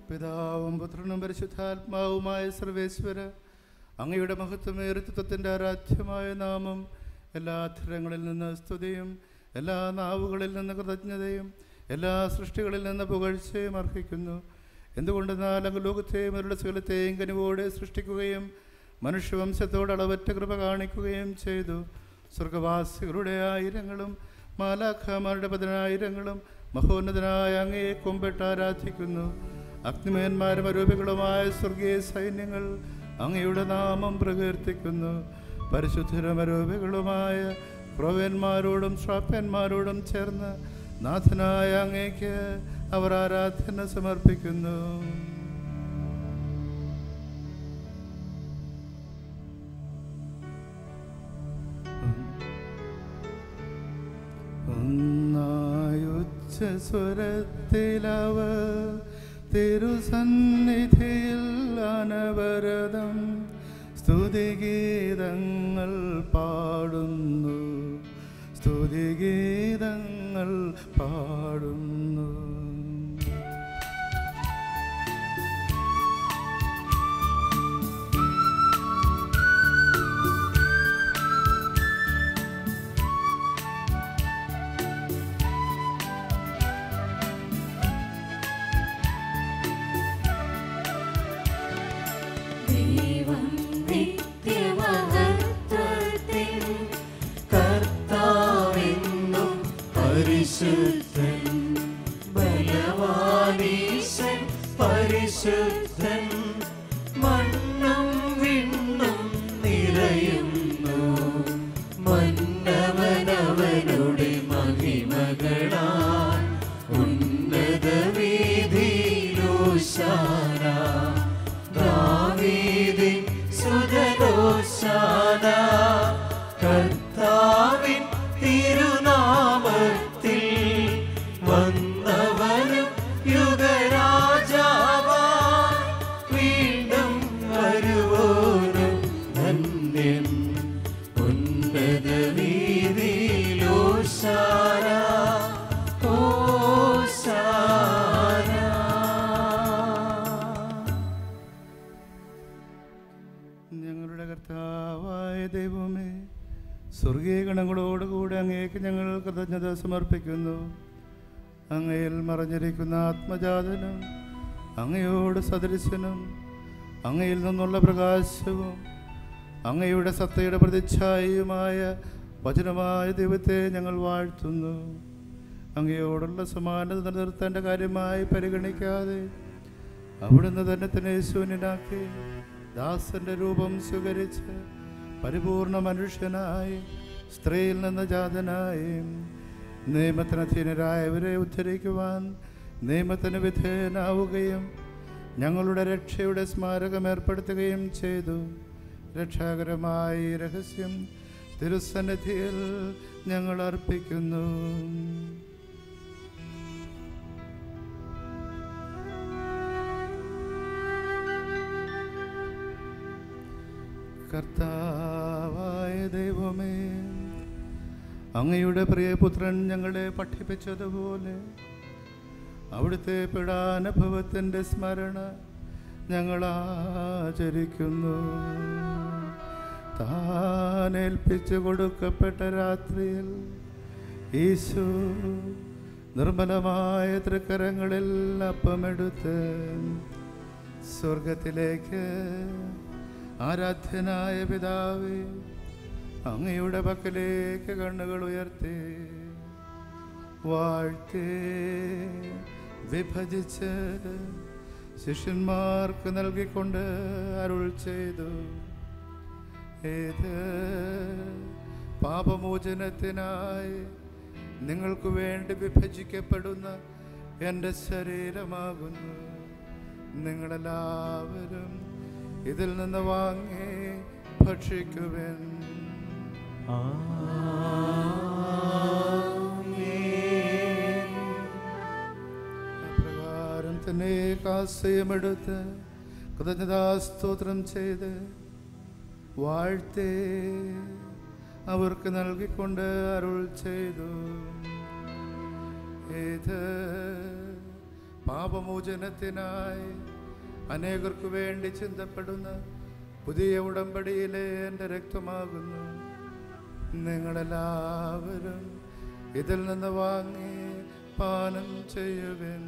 പിതാവും പുത്രനും പരിശുദ്ധാത്മാവുമായ സർവേശ്വര, അങ്ങയുടെ മഹത്വമേറിത്വത്തിൻ്റെ ആരാധ്യമായ നാമം എല്ലാ അധരങ്ങളിൽ നിന്ന് സ്തുതിയും എല്ലാ നാവുകളിൽ നിന്ന് കൃതജ്ഞതയും എല്ലാ സൃഷ്ടികളിൽ നിന്ന് പുകഴ്ചയും അർഹിക്കുന്നു. എന്തുകൊണ്ടെന്നാൽ അങ്ങ് ലോകത്തെയും അവരുടെ സകലത്തെയും കനിവോടെ സൃഷ്ടിക്കുകയും മനുഷ്യവംശത്തോട് അളവറ്റ കൃപ കാണിക്കുകയും ചെയ്തു. സ്വർഗവാസികളുടെ ആയിരങ്ങളും മാലാഖമാരുടെ 10,000 മഹോന്നതനായ അങ്ങയെ കുമ്പിട്ട് ആരാധിക്കുന്നു. അഗ്നിമയന്മാരും അരൂപികളുമായ സ്വർഗീയ സൈന്യങ്ങൾ അങ്ങയുടെ നാമം പ്രകീർത്തിക്കുന്നു. പരിശുദ്ധരും അരൂപികളുമായ ക്രോവ്യന്മാരോടും ശ്രാപ്യന്മാരോടും ചേർന്ന് നാഥനായ അങ്ങേക്ക് അവർ ആരാധന സമർപ്പിക്കുന്നു. ഒന്നായുച്ചസ്വരത്തിലവർ തിരുസന്നിധിയിൽ അനവരതം സ്തുതിഗീതങ്ങൾ പാടുന്നു. സ്തുതിഗീതങ്ങൾ പാടുന്നു. ദൈവം നിത്യമഹത്വത്തിൻ കർത്താവെന്നും പരിശുദ്ധൻ. ബലവാനീശൻ പരിശുദ്ധൻ. മണ്ണും വിണ്ണും നിറയുന്നു. മന്നവനവനുടെ മഹിമകളാൽ ഉന്നത വീതിയിലോശാന. ദൈവമേ, സ്വർഗീയ ഗണങ്ങളോടുകൂടെ അങ്ങേക്ക് ഞങ്ങൾ കൃതജ്ഞത സമർപ്പിക്കുന്നു. അങ്ങയിൽ മറഞ്ഞിരിക്കുന്ന ആത്മജാതനും അങ്ങയോട് സദൃശനും അങ്ങയിൽ നിന്നുള്ള പ്രകാശവും അങ്ങയുടെ സത്തയുടെ പ്രതിച്ഛായയുമായ വചനമായ ദൈവത്തെ ഞങ്ങൾ വാഴ്ത്തുന്നു. അങ്ങയോടുള്ള സമാനത നിലനിർത്തേണ്ട കാര്യമായി പരിഗണിക്കാതെ അവിടുന്ന് തന്നെ ശൂന്യനാക്കി ദാസന്റെ രൂപം സ്വീകരിച്ച് പരിപൂർണ മനുഷ്യനായി സ്ത്രീയിൽ നിന്ന് ജാതനായി നിയമത്തിന് അധീനരായവരെ ഉദ്ധരിക്കുവാൻ നിയമത്തിന് വിധേയനാവുകയും ഞങ്ങളുടെ രക്ഷയുടെ സ്മാരകം ഏർപ്പെടുത്തുകയും ചെയ്തു. രക്ഷാകരമായ ഈ രഹസ്യം തിരുസന്നിധിയിൽ ഞങ്ങൾ അർപ്പിക്കുന്നു. കർത്താവായ ദൈവമേ, അങ്ങയുടെ പ്രിയപുത്രൻ ഞങ്ങളെ പഠിപ്പിച്ചതുപോലെ അവിടുത്തെ പീഡാനുഭവത്തിൻ്റെ സ്മരണ ഞങ്ങൾ ആചരിക്കുന്നു. താനേൽപ്പിച്ചു കൊടുക്കപ്പെട്ട രാത്രിയിൽ ഈശോ നിർമ്മലമായ തൃക്കരങ്ങളിൽ അപ്പമെടുത്ത് സ്വർഗത്തിലേക്ക് ആരാധ്യനായ പിതാവേ, അങ്ങയുടെ പക്കലേക്ക് കണ്ണുകൾ ഉയർത്തി വാഴ്ത്തി വിഭജിച്ച് ശിഷ്യന്മാർക്ക് നൽകിക്കൊണ്ട് അരുൾ ചെയ്തു, ഇത് പാപമോചനത്തിനായി നിങ്ങൾക്ക് വേണ്ടി വിഭജിക്കപ്പെടുന്ന എൻ്റെ ശരീരമാകുന്നു. നിങ്ങളെല്ലാവരും ഇതിൽ നിന്ന് വാങ്ങി ഭക്ഷിക്കുവിൻ. അപ്രകാരം തന്നെ കാസയമെടുത്ത് കൃതജ്ഞതാസ്തോത്രം ചെയ്ത് വാഴ്ത്തി അവർക്ക് നൽകിക്കൊണ്ട് അരുൾ ചെയ്തു, ഇത് പാപമോചനത്തിനായി അനേകർക്ക് വേണ്ടി ചിന്തപ്പെടുന്ന പുതിയ ഉടമ്പടിയിലെ എൻ്റെ രക്തമാകുന്നു. നിങ്ങളെല്ലാവരും ഇതിൽ നിന്ന് വാങ്ങി പാനം ചെയ്യുവിൻ.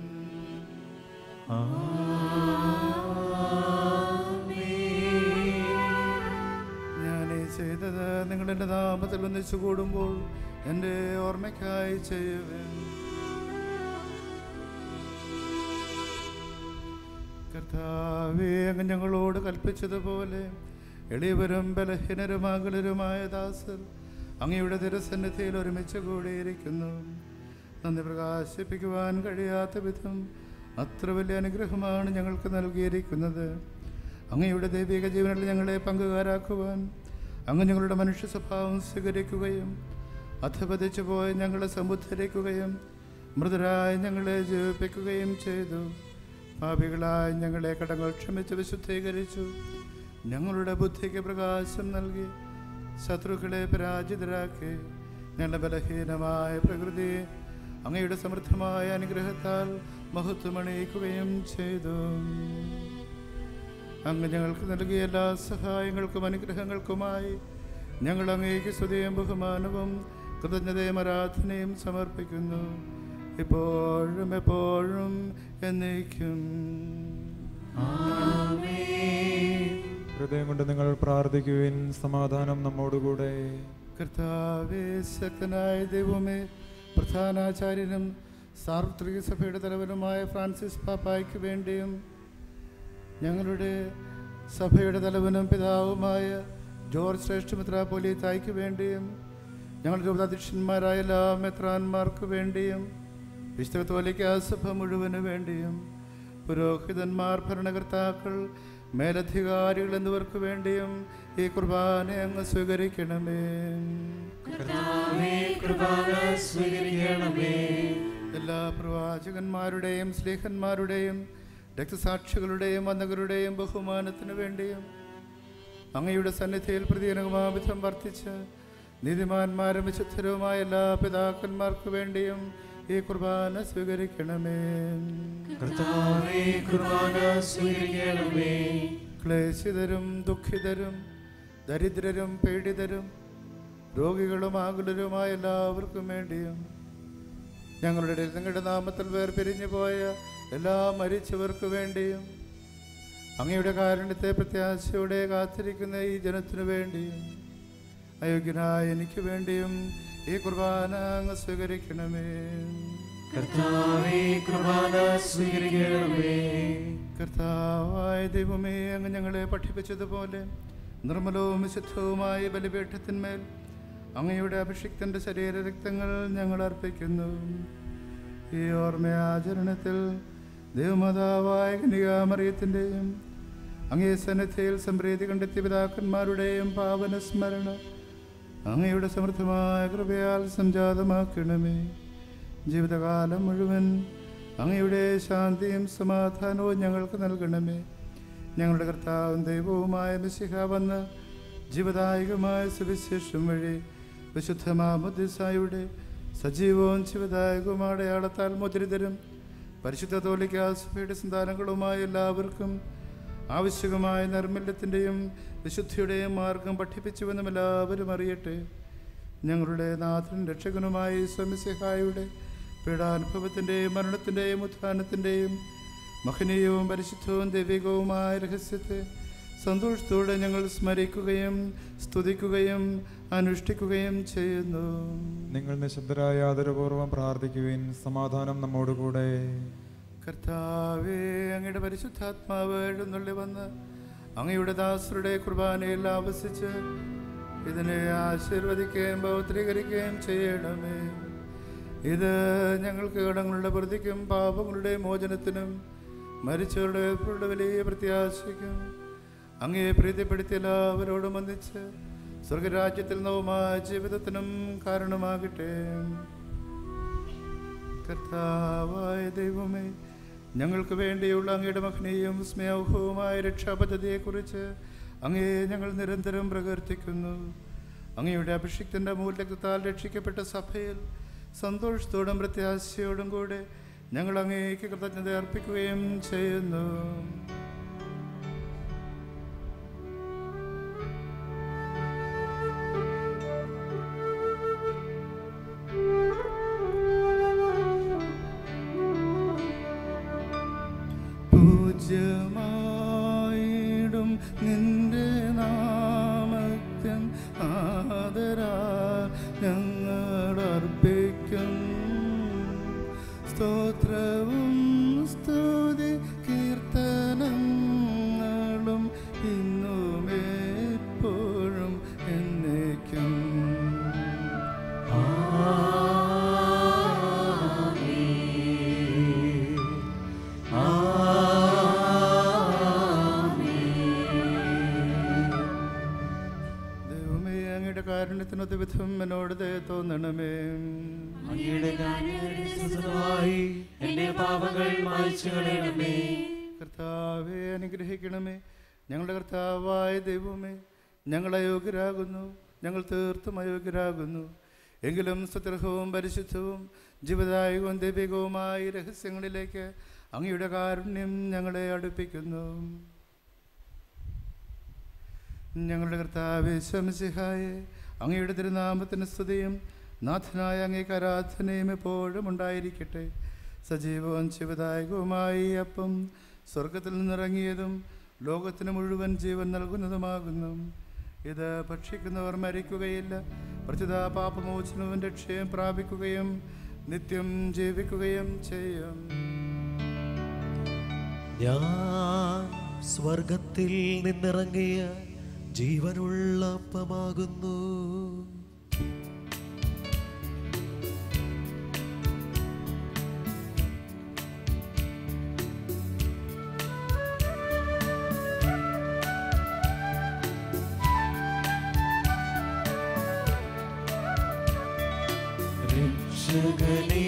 ഞാനീ ചെയ്തത് നിങ്ങൾ എൻ്റെ നാമത്തിൽ ഒന്നിച്ചു കൂടുമ്പോൾ എൻ്റെ ഓർമ്മയ്ക്കായി ചെയ്യുവിൻ. കർത്താവേ, അങ്ങ് ഞങ്ങളോട് കൽപ്പിച്ചതുപോലെ എളിയവരും ബലഹീനരുമാകലരുമായ ദാസർ അങ്ങയുടെ തിരുസന്നിധിയിൽ ഒരുമിച്ച് കൂടിയിരിക്കുന്നു. നന്ദി പ്രകാശിപ്പിക്കുവാൻ കഴിയാത്ത വിധം അത്ര വലിയ അനുഗ്രഹമാണ് ഞങ്ങൾക്ക് നൽകിയിരിക്കുന്നത്. അങ്ങയുടെ ദൈവിക ജീവനിൽ ഞങ്ങളെ പങ്കുകാരാക്കുവാൻ അങ്ങ് ഞങ്ങളുടെ മനുഷ്യ സ്വഭാവം സ്വീകരിക്കുകയും അധപതിച്ചു പോയി ഞങ്ങളെ സമുദ്ധരിക്കുകയും മൃതരായി ഞങ്ങളെ ജീവിപ്പിക്കുകയും ചെയ്തു. പാപികളായി ഞങ്ങളെ കടങ്ങൾ ക്ഷമിച്ച് വിശുദ്ധീകരിച്ചു. ഞങ്ങളുടെ ബുദ്ധിക്ക് പ്രകാശം നൽകി ശത്രുക്കളെ പരാജിതരാക്കി. ഞങ്ങളുടെ ബലഹീനമായ പ്രകൃതി അങ്ങയുടെ സമൃദ്ധമായ അനുഗ്രഹത്താൽ മഹത്വമണിയിക്കുകയും ചെയ്തു. അങ്ങ് ഞങ്ങൾക്ക് നൽകിയ എല്ലാ സഹായങ്ങൾക്കും അനുഗ്രഹങ്ങൾക്കുമായി ഞങ്ങൾ അങ്ങേക്ക് സ്തുതിയും ബഹുമാനവും കൃതജ്ഞതയും ആരാധനയും സമർപ്പിക്കുന്നു, ഇപ്പോഴും എപ്പോഴും എന്നേക്കും. ഹൃദയം കൊണ്ട് നിങ്ങൾ പ്രാർത്ഥിക്കുവിൻ. സമാധാനം നമ്മോടുകൂടെ. കർത്താവേ, ശക്തനായ ദൈവമേ, പ്രധാനാചാര്യനും സാർവത്രിക സഭയുടെ തലവനുമായ ഫ്രാൻസിസ് പാപ്പായ്ക്ക് വേണ്ടിയും ഞങ്ങളുടെ സഭയുടെ തലവനും പിതാവുമായ ജോർജ് ശ്രേഷ്ഠ മെത്രാപ്പൊലീത്തായ്ക്ക് വേണ്ടിയും ഞങ്ങളുടെ ഉപതാധ്യക്ഷന്മാരായ എല്ലാ മെത്രാന്മാർക്ക് വേണ്ടിയും വിശുദ്ധ കത്തോലിക്കാ സഭ മുഴുവന് വേണ്ടിയും പുരോഹിതന്മാർ, ഭരണകർത്താക്കൾ, മേലധികാരികൾ എന്നിവർക്ക് വേണ്ടിയും ഈ കുർബാന അങ്ങ് സ്വീകരിക്കണമേ. എല്ലാ പ്രവാചകന്മാരുടെയും സ്ലീഹന്മാരുടെയും രക്തസാക്ഷികളുടെയും വന്ദകരുടെയും ബഹുമാനത്തിനു വേണ്ടിയും അങ്ങയുടെ സന്നിധിയിൽ പ്രതിദിനമാവിധം വർദ്ധിച്ച് നീതിമാന്മാരും വിശുദ്ധരുമായ എല്ലാ പിതാക്കന്മാർക്ക് വേണ്ടിയും ഈ കുർബാന സ്വീകരിക്കണമേ. ക്ലേശിതരും ദുഃഖിതരും ദരിദ്രരും പീഡിതരും രോഗികളും ആകുലരുമായ എല്ലാവർക്കും വേണ്ടിയും ഞങ്ങളുടെ ഇടയിൽ നിങ്ങളുടെ നാമത്തിൽ വേർപിരിഞ്ഞു പോയ എല്ലാ മരിച്ചവർക്ക് വേണ്ടിയും അങ്ങയുടെ കാരുണ്യത്തെ പ്രത്യാശയോടെ കാത്തിരിക്കുന്ന ഈ ജനത്തിനു വേണ്ടിയും അയോഗ്യനായ എനിക്ക് വേണ്ടിയും ഈ കുർബാന അങ്ങ് സ്വീകരിക്കണമേ. കർത്താവേ, കുർബാന സ്വീകരിക്കണമേ. കർത്താവായ ദൈവമേ, അങ്ങ് ഞങ്ങളെ പഠിപ്പിച്ചതുപോലെ നിർമ്മലവും വിശുദ്ധവുമായ ബലിപീഠത്തിന്മേൽ അങ്ങയുടെ അഭിഷിക്തന്റെ ശരീരരക്തങ്ങൾ ഞങ്ങൾ അർപ്പിക്കുന്നു. ഈ ഓർമ്മയാചരണത്തിൽ ദൈവമാതാവായ കന്യകാമറിയത്തിൻ്റെയും അങ്ങേ സന്നിധിയിൽ സംപ്രീതി കണ്ടെത്തിയ പിതാക്കന്മാരുടെയും പാവന സ്മരണ അങ്ങയുടെ സമൃദ്ധമായ കൃപയാൽ സംജാതമാക്കണമേ. ജീവിതകാലം മുഴുവൻ അങ്ങയുടെ ശാന്തിയും സമാധാനവും ഞങ്ങൾക്ക് നൽകണമേ. ഞങ്ങളുടെ കർത്താവും ദൈവവുമായ മിശിഹ വന്ന് ജീവദായകമായ സുവിശേഷം വഴി വിശുദ്ധ മാമോദീസായുടെ സജീവവും ജീവദായകവും അടയാളത്താൽ മുദ്രിതരും പരിശുദ്ധ കത്തോലിക്കാ സഭയുടെ സന്താനങ്ങളുമായ എല്ലാവർക്കും ആവശ്യകമായ നൈർമല്യത്തിൻ്റെയും വിശുദ്ധിയുടെയും മാർഗം പഠിപ്പിച്ചുവെന്നും എല്ലാവരും അറിയട്ടെ. ഞങ്ങളുടെ നാഥനും രക്ഷകനുമായ ഈശോ മിശിഹായുടെ പീഡാനുഭവത്തിൻ്റെയും മരണത്തിൻ്റെയും ഉത്ഥാനത്തിൻ്റെയും മഹനീയവും പരിശുദ്ധവും ദൈവികവുമായ രഹസ്യത്തെ സന്തോഷത്തോടെ ഞങ്ങൾ സ്മരിക്കുകയും സ്തുതിക്കുകയും അനുഷ്ഠിക്കുകയും ചെയ്യുന്നു. നിങ്ങൾ നിശബ്ദരായ ആദരപൂർവ്വം പ്രാർത്ഥിക്കുവിൻ. സമാധാനം നമ്മോടുകൂടെ. കർത്താവേ, അങ്ങയുടെ പരിശുദ്ധാത്മാവ് എഴുന്നള്ളി വന്ന് അങ്ങയുടെ ദാസരുടെ കുർബാനയിൽ ആവസിച്ച് ഇതിനെ ആശീർവദിക്കുകയും പൗത്രീകരിക്കുകയും ചെയ്യണമേ. ഇത് ഞങ്ങൾക്ക് കടങ്ങളുടെ പ്രതിക്കും പാപങ്ങളുടെ മോചനത്തിനും മരിച്ചവരുടെ വലിയ പ്രത്യാശയ്ക്കും അങ്ങേ പ്രീതിപ്പെടുത്തിയ എല്ലാവരോടും ഒന്നിച്ച് സ്വർഗരാജ്യത്തിൽ നവമായ ജീവിതത്തിനും കാരണമാകട്ടെ. കർത്താവായ ദൈവമേ, ഞങ്ങൾക്ക് വേണ്ടിയുള്ള അങ്ങയുടെ മഹനീയവും സ്നേഹവുമായ രക്ഷാപദ്ധതിയെക്കുറിച്ച് അങ്ങേ ഞങ്ങൾ നിരന്തരം പ്രകീർത്തിക്കുന്നു. അങ്ങയുടെ അഭിഷിക്തന്റെ മൂലരക്തത്താൽ രക്ഷിക്കപ്പെട്ട സഭയിൽ സന്തോഷത്തോടും പ്രത്യാശയോടും കൂടെ ഞങ്ങൾ അങ്ങേക്ക് കൃതജ്ഞത അർപ്പിക്കുകയും ചെയ്യുന്നു. പൂജ്യമായിടും നിന്റെ നാമത്തിൻ ആദരാ ഞങ്ങൾ അർപ്പിക്കും. സ്തോത്രവും സ്തുതി കീർത്തനങ്ങളും ഇന്നും എപ്പോഴും എന്നേക്കും. കാരുണ്യത്തിനൊത്ത വിധം എന്നോട് ദയ തോന്നണമേ. കർത്താവെ അനുഗ്രഹിക്കണമേ. ഞങ്ങളുടെ കർത്താവായ ദൈവമേ, ഞങ്ങൾ അയോഗ്യരാകുന്നു, ഞങ്ങൾ തീർത്തും അയോഗ്യരാകുന്നു. എങ്കിലും സുത്യർഹവും പരിശുദ്ധവും ജീവദായകവും ദൈവികവുമായ രഹസ്യങ്ങളിലേക്ക് അങ്ങയുടെ കാരുണ്യം ഞങ്ങളെ അടുപ്പിക്കുന്നു. ഞങ്ങളുടെ കർത്താവേ ശംസിഹായെ, അങ്ങയുടെ തിരുനാമത്തിന് സ്തുതിയും നാഥനായ അങ്ങേക്ക് ആരാധനയും എപ്പോഴും ഉണ്ടായിരിക്കട്ടെ. സജീവവും ജീവദായകവുമായി അപ്പം സ്വർഗത്തിൽ നിന്നിറങ്ങിയതും ലോകത്തിന് മുഴുവൻ ജീവൻ നൽകുന്നതുമാകുന്നു. ഇത് ഭക്ഷിക്കുന്നവർ മരിക്കുകയില്ല, പ്രത്യുത പാപമോചനവും രക്ഷയും പ്രാപിക്കുകയും നിത്യം ജീവിക്കുകയും ചെയ്യും. ഞാൻ സ്വർഗത്തിൽ നിന്നിറങ്ങിയ ജീവനുള്ള അപ്പമാകുന്നു.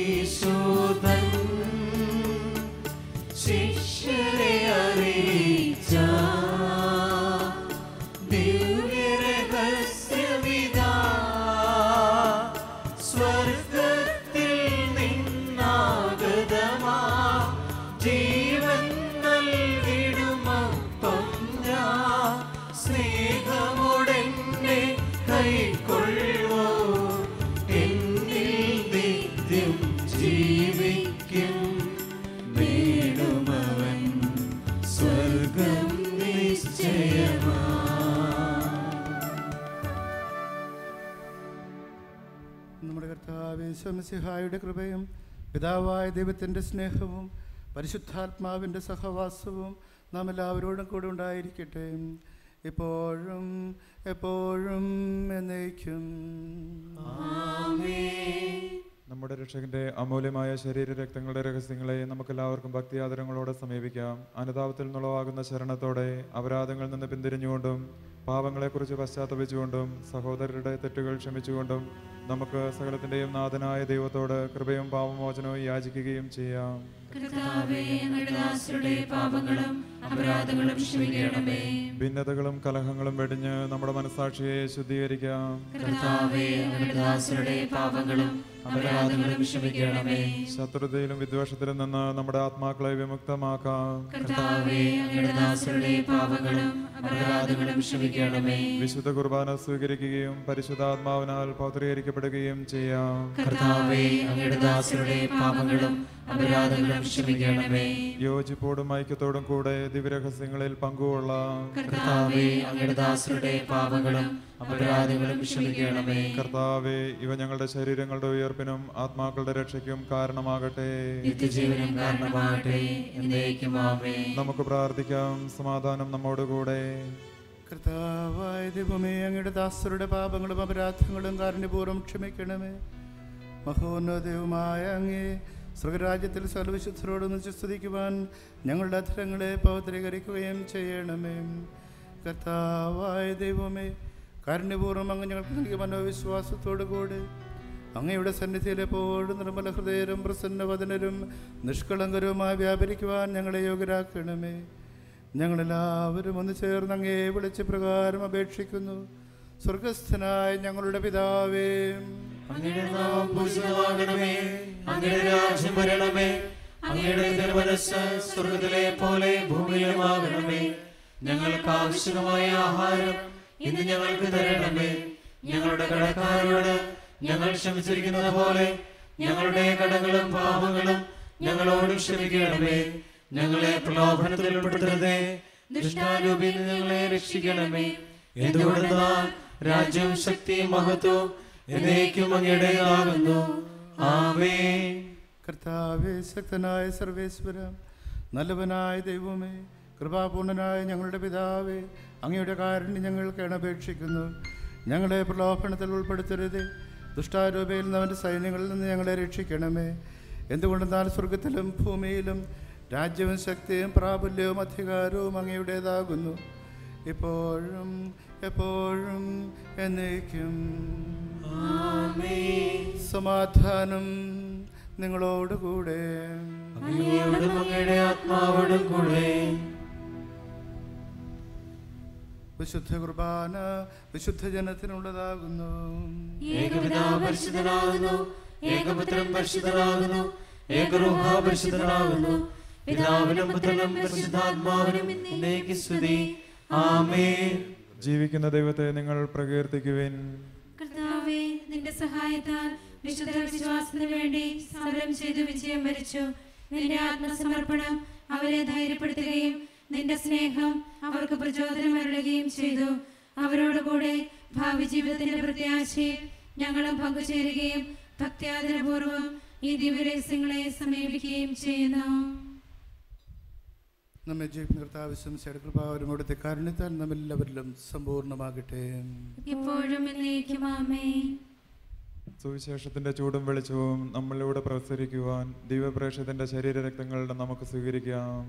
രക്ഷകനീശോധൻ ശിഷ്യരെ അറിയിച്ച ദിവ്യരഹസ്യമിതാ, സ്വർഗത്തിൽ നിന്നാഗതമാ ജീവൻ നൽകിടുമപ്പം ഞാൻ സ്നേഹമുടൻ കൈക്കൊള്ളുവോ എന്നിൽ നിത്യം ജീവിക്കും നേടുമവൻ സ്വർഗം നിശ്ചയമാ. നമ്മുടെ കർത്താവേ ശംസിഹായുടെ കൃപയും പിതാവായ ദൈവത്തിൻ്റെ സ്നേഹവും പരിശുദ്ധാത്മാവിൻ്റെ സഹവാസവും നാം എല്ലാവരോടും കൂടെ ഉണ്ടായിരിക്കട്ടെ, ഇപ്പോഴും എപ്പോഴും എന്നേക്കും. നമ്മുടെ രക്ഷകന്റെ അമൂല്യമായ ശരീര രക്തങ്ങളുടെ രഹസ്യങ്ങളെ നമുക്കെല്ലാവർക്കും ഭക്തിയാദരങ്ങളോടെ സമീപിക്കാം. അനുതാപത്തിൽ നിന്നുളവാകുന്ന ശരണത്തോടെ അപരാധങ്ങളിൽ നിന്ന് പിന്തിരിഞ്ഞുകൊണ്ടും പാപങ്ങളെക്കുറിച്ച് പശ്ചാത്തപിച്ചുകൊണ്ടും സഹോദരരുടെ തെറ്റുകൾ ക്ഷമിച്ചുകൊണ്ടും നമുക്ക് സകലത്തിൻ്റെയും നാഥനായ ദൈവത്തോട് കൃപയും പാപമോചനവും യാചിക്കുകയും ചെയ്യാം. കർത്താവേ, അങ്ങയുടെ ദാസരുടെ പാപങ്ങളും അപരാധങ്ങളും ക്ഷമിക്കണമേ. ഭിന്നതകളും കലഹങ്ങളും വെടിഞ്ഞ് നമ്മുടെ മനസ്സാക്ഷിയെ ശുദ്ധീകരിക്കാം. കർത്താവേ, അങ്ങയുടെ ദാസരുടെ പാപങ്ങളും അപരാധങ്ങളും ക്ഷമിക്കണമേ. ശത്രുതയിലും വിദ്വേഷത്തിലും നിന്ന് നമ്മുടെ ആത്മാക്കളെ വിമുക്തമാക്കാം. കർത്താവേ, അങ്ങയുടെ ദാസരുടെ പാപങ്ങളും അപരാധങ്ങളും ക്ഷമിക്കണമേ. വിശുദ്ധ കുർബാന സ്വീകരിക്കുകയും പരിശുദ്ധാത്മാവിനാൽ പൗത്രീകരിക്കപ്പെടുകയും ചെയ്യാം. കർത്താവേ, അങ്ങയുടെ ദാസരുടെ പാപങ്ങളും അപരാധങ്ങളും ക്ഷമിക്കണമേ. യോജിപ്പോടും ഐക്യത്തോടും കൂടെ ദിവ്യരഹസ്യങ്ങളിൽ പങ്കുകൊള്ളാം. കർത്താവേ, അങ്ങയുടെ ദാസരുടെ പാപങ്ങളും അപരാധങ്ങളും ക്ഷമിക്കണമേ. കർത്താവേ, ഇവ ഞങ്ങളുടെ ശരീരങ്ങളുടെ ഉയർപ്പിനും ആത്മാക്കളുടെ രക്ഷയ്ക്കും കാരണമാകട്ടെ, നിത്യജീവനും കാരണമാകട്ടെ. എന്നേക്കും ആമേൻ. നമുക്ക് പ്രാർത്ഥിക്കാം. സമാധാനം നമ്മോടുകൂടെ. കർത്താവായ ദൈവമേ, അങ്ങയുടെ ദാസരുടെ പാപങ്ങളും അപരാധങ്ങളും കാരുണ്യപൂർവ്വം ക്ഷമിക്കണമേ. മഹോന്നതവുമായ അങ്ങേ സ്വർഗരാജ്യത്തിൽ സർവവിശുദ്ധരോടൊന്നിച്ച് സ്തുതിക്കുവാൻ ഞങ്ങളുടെ അധരങ്ങളെ പൗത്രീകരിക്കുകയും ചെയ്യണമേ. കർത്താവായ ദൈവമേ, കാരുണ്യപൂർവ്വം അങ്ങ് ഞങ്ങൾക്ക് നൽകിയ മനോവിശ്വാസത്തോടു കൂടി അങ്ങയുടെ സന്നിധിയിൽ എപ്പോഴും നിർമ്മല ഹൃദയരും പ്രസന്നവദനരും നിഷ്കളങ്കരുമായി വ്യാപരിക്കുവാൻ ഞങ്ങളെ യോഗ്യരാക്കണമേ. ഞങ്ങളെല്ലാവരും ഒന്ന് ചേർന്ന് അങ്ങേ വിളിച്ച് പ്രകാരം അപേക്ഷിക്കുന്നു. സ്വർഗസ്ഥനായ ഞങ്ങളുടെ പിതാവേ, അങ്ങയുടെ നാമം പൂജിതമാകണമേ. അങ്ങയുടെ രാജ്യം വരണമേ. അങ്ങയുടെ തിരുമനസ്സ് സ്വർഗ്ഗത്തിലെ പോലെ ഭൂമിയിലുമാകണമേ. ഞങ്ങൾക്ക് ആവശ്യമായ ആഹാരം ഇന്ന് ഞങ്ങൾക്ക് തരണമേ. ഞങ്ങളുടെ കടക്കാരോട് ഞങ്ങൾ ക്ഷമിച്ചിരിക്കുന്നത് പോലെ ഞങ്ങളുടെ കടങ്ങളും പാപങ്ങളും ഞങ്ങളോട് ക്ഷമിക്കണമേ. ഞങ്ങളെ പ്രലോഭനത്തിൽ ഉൾപ്പെടുത്തരുതേ, ദുഷ്ടാരൂപിയിൽ നിന്ന് ഞങ്ങളെ രക്ഷിക്കണമേ. എന്തുകൊണ്ടെന്നാൽ രാജ്യവും ശക്തിയും മഹത്വവും എന്നേക്കും അങ്ങയുടേതാകുന്നു. ആമേൻ. കർത്താവേ, ശക്തനായ സർവേശ്വര, നല്ലവനായ ദൈവമേ, കൃപാപൂർണനായ ഞങ്ങളുടെ പിതാവേ, അങ്ങയുടെ കാരുണ്യം ഞങ്ങൾക്ക് അപേക്ഷിക്കുന്നു. ഞങ്ങളെ പ്രലോഭനത്തിൽ ഉൾപ്പെടുത്തരുതേ, ദുഷ്ടാരൂപയിൽ നിന്ന് അവൻ്റെ സൈന്യങ്ങളിൽ നിന്ന് ഞങ്ങളെ രക്ഷിക്കണമേ. എന്തുകൊണ്ടെന്നാൽ സ്വർഗത്തിലും ഭൂമിയിലും രാജ്യവും ശക്തിയും പ്രാബല്യവും അധികാരവും അങ്ങയുടേതാകുന്നു, ഇപ്പോഴും എപ്പോഴും എന്നേക്കും. സമാധാനം നിങ്ങളോടുകൂടെ. അങ്ങയോടും അങ്ങയുടെ ആത്മാവോടും കൂടെ. വിശുദ്ധ കുർബാന വിശുദ്ധ ജനത്തിനുള്ളതാകുന്നു. ഏകപിതാവ് പരിശുദ്ധനാകുന്നു, ഏകപുത്രൻ പരിശുദ്ധനാകുന്നു, ഏകരൂഹ പരിശുദ്ധനാകുന്നു. പിതാവിനും പുത്രനും പരിശുദ്ധാത്മാവിനും എന്നേക്കും സ്തുതി. ആമേൻ. ജീവിക്കുന്ന ദൈവത്തെ നിങ്ങൾ പ്രകീർത്തിക്കുവിൻ. കർത്താവേ, നിന്റെ സഹായത്താൽ വിശുദ്ധ വിശ്വാസത്തിന് വേണ്ടി സമരം ചെയ്തു വിജയം വരിച്ചു. നിന്റെ ആത്മസമർപ്പണം അവരെ ധൈര്യപ്പെടുത്തുകയും നിന്റെ സ്നേഹം അവർക്ക് പ്രചോദനം അരുളുകയും ചെയ്തു. അവരോടുകൂടെ ഭാവി ജീവിതത്തിന്റെ പ്രത്യാശയിൽ ഞങ്ങളും പങ്കുചേരുകയും ഭക്ത്യാദരപൂർവ്വം ഈ ദിവ്യരഹസ്യങ്ങളെ സമീപിക്കുകയും ചെയ്യുന്നു. നമ്മെ ജീവിക്കുന്ന കർത്താവ് ശംസിയുടെ കൃപാവരും അവിടുത്തെ കാരുണ്യത്താൽ നമ്മെല്ലാവരിലും സമ്പൂർണ്ണമാകട്ടെ, ഇപ്പോഴും എന്നേക്കും ആമേൻ. സുവിശേഷത്തിന്റെ ചൂടും വെളിച്ചവും നമ്മളിലൂടെ പ്രസരിക്കുവാൻ ദിവ്യപ്രേക്ഷിതന്റെ ശരീരരക്തങ്ങളുടെ നമുക്ക് സ്വീകരിക്കാം.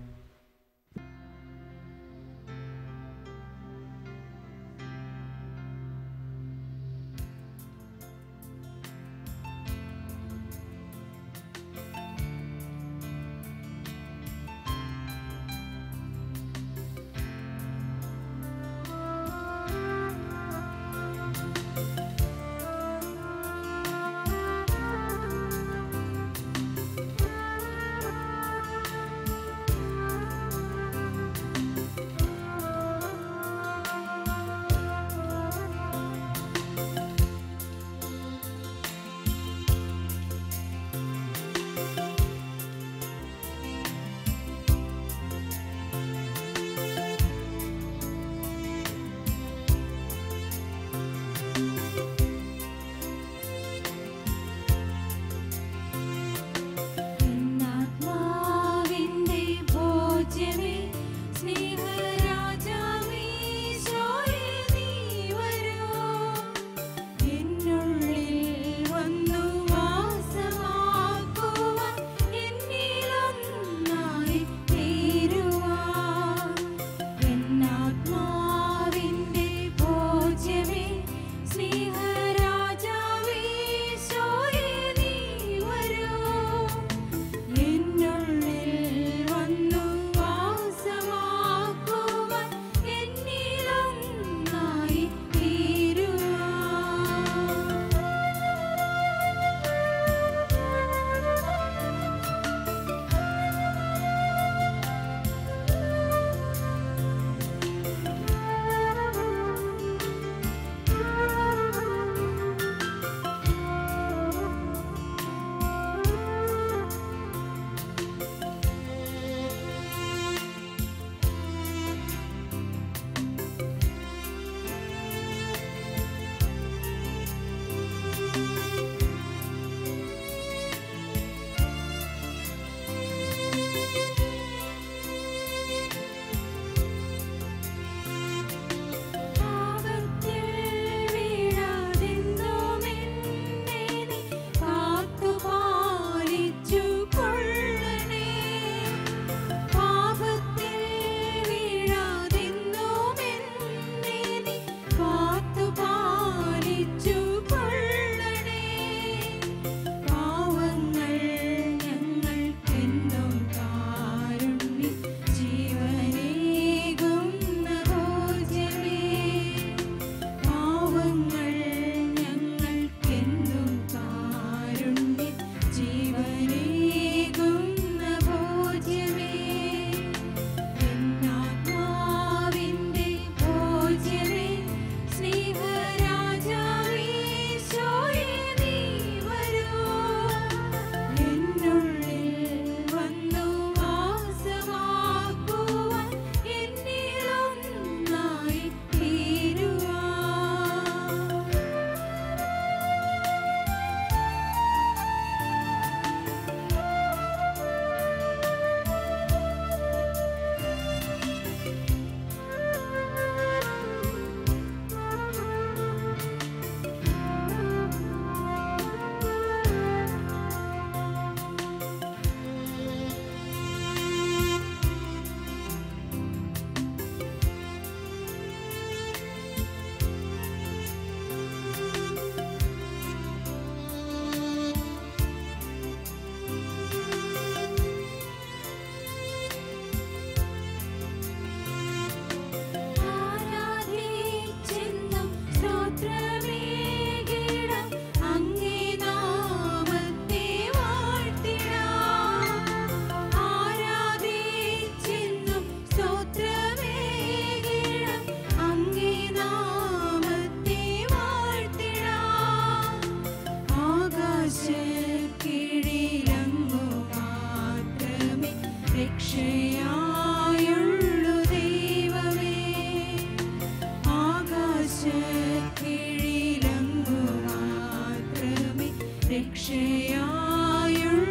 രക്ഷയായുള്ളു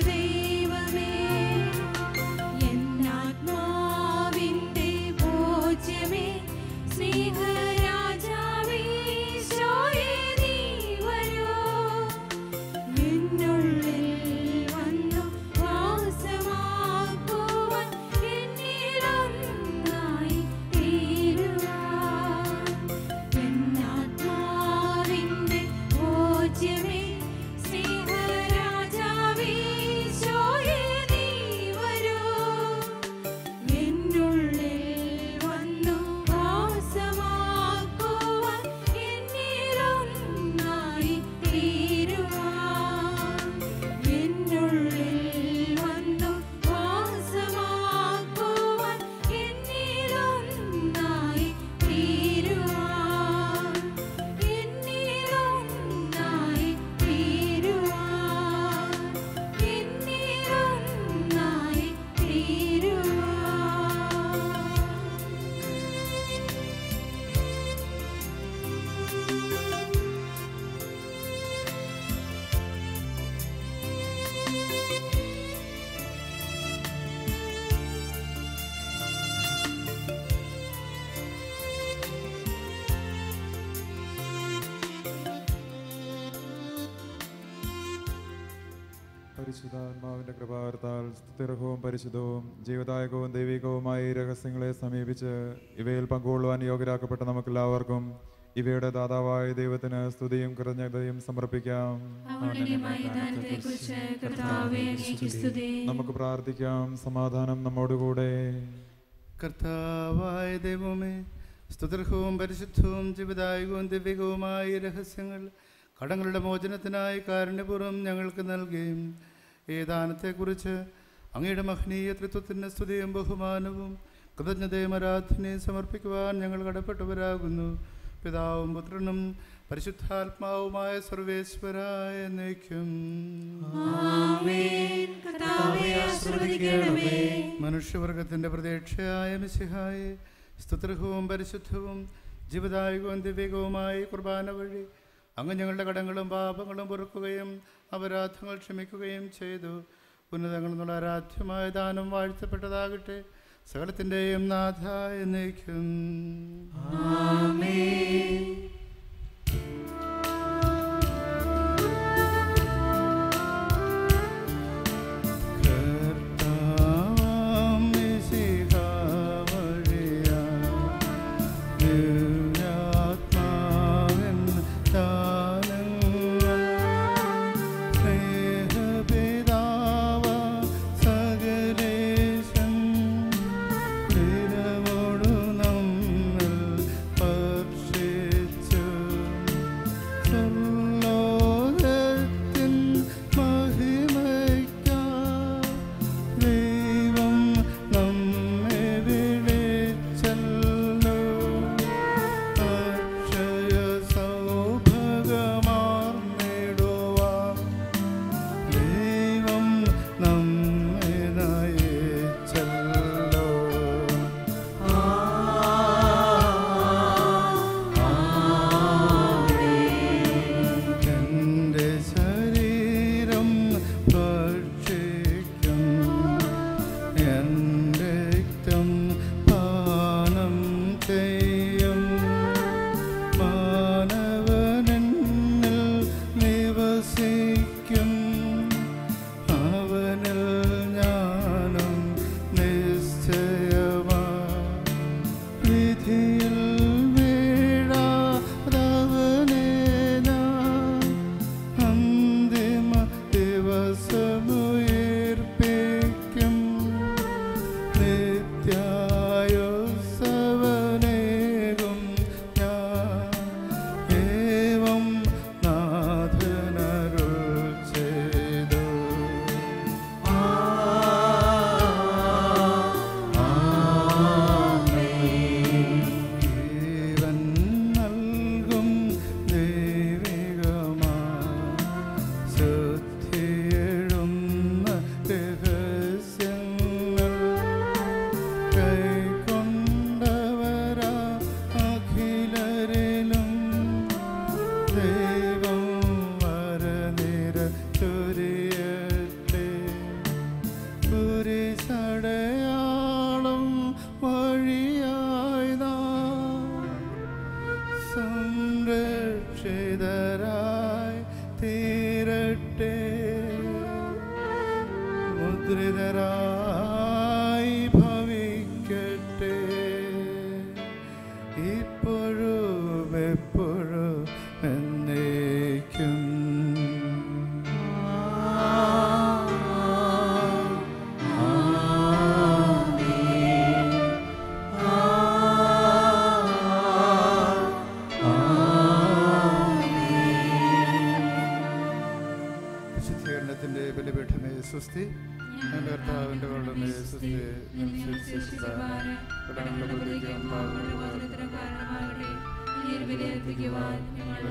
ദൈവമേ. എന്നാത്മാവിന്റെ ഭോജ്യമേ, സ്നേഹരാജാവേ, ഈശോയേ നീ വരൂ. എന്നുള്ളിൽ വന്നു വാസമാക്കുവാൻ എന്നിലൊന്നായി തീരുവാൻ. എന്നാത്മാവിന്റെ ഭോജ്യമേ, സ്നേഹരാജാവേ, ഈശോയേ നീ വരൂ. എന്നുള്ളിൽ വന്നു വാസമാക്കുവാൻ എന്നിലൊന്നായി തീരുവാൻ. എന്നുള്ളിൽ വന്നു വാസമാക്കുവാൻ എന്നിലൊന്നായി തീരുവാൻ. എന്നിലൊന്നായി തീരുവാൻ. എന്നിലൊന്നായി പരിശുദ്ധാത്മാവിന്റെ കൃപാവർത്താൽ സ്ഥിരവും പരിശുദ്ധവും ജീവദായകവും ദൈവികവുമായ ഈ രഹസ്യങ്ങളെ സമീപിച്ച് ഇവയിൽ പങ്കുകൊള്ളുവാൻ യോഗ്യരാക്കപ്പെട്ട നമുക്കെല്ലാവർക്കും ഇവയുടെ ദാതാവായ ദൈവത്തിന് സ്തുതിയും കൃതജ്ഞതയും സമർപ്പിക്കാം. നമുക്ക് പ്രാർത്ഥിക്കാം. സമാധാനം നമ്മോടുകൂടെ. കർത്താവായ ദൈവമേ, സ്തുതിർഹവും പരിശുദ്ധവും ജീവദായകവും ദിവ്യകവുമായ ഈ രഹസ്യങ്ങൾ കടങ്ങളുടെ മോചനത്തിനായി കാരുണ്യപൂർവ്വം ഞങ്ങൾക്ക് നൽകുകയും ഈ ദാനത്തെക്കുറിച്ച് അങ്ങയുടെ മഹനീയ തൃത്വത്തിന് സ്തുതിയും ബഹുമാനവും കൃതജ്ഞതയും ആരാധനയും സമർപ്പിക്കുവാൻ ഞങ്ങൾ കടപ്പെട്ടവരാകുന്നു. പിതാവും പുത്രനും പരിശുദ്ധാത്മാവുമായ സർവേശ്വരായ എന്നേക്കും. മനുഷ്യവർഗത്തിന്റെ പ്രതീക്ഷയായ മിശിഹായെ, സ്തുതിർഹവും പരിശുദ്ധവും ജീവദായകവും ദിവ്യകവുമായ കുർബാന വഴി അങ്ങ് ഞങ്ങളുടെ കടങ്ങളും പാപങ്ങളും പൊറുക്കുകയും അപരാധങ്ങൾ ക്ഷമിക്കുകയും ചെയ്തു. ഉന്നതങ്ങളിൽ നിന്നുള്ള ആരാധ്യമായ ദാനം വാഴ്ത്തപ്പെട്ടതാകട്ടെ. സകലത്തിൻ്റെയും നാഥ എന്നേക്കും. മുദ്രിതരായി ഭവിക്കട്ടെ, ഇപ്പോഴും എപ്പോഴും എന്നേക്കും. വിശുദ്ധീകരണത്തിന്റെ ബലിപീഠമേ സ്വസ്തി, എൻ്റെ കർത്താവിൻ്റെ കൊള്ളമേ സ്വസ്തി. കാരണമാകട്ടെ, ഈ ഒരു ബലിയർപ്പിക്കുവാൻ ഞങ്ങൾ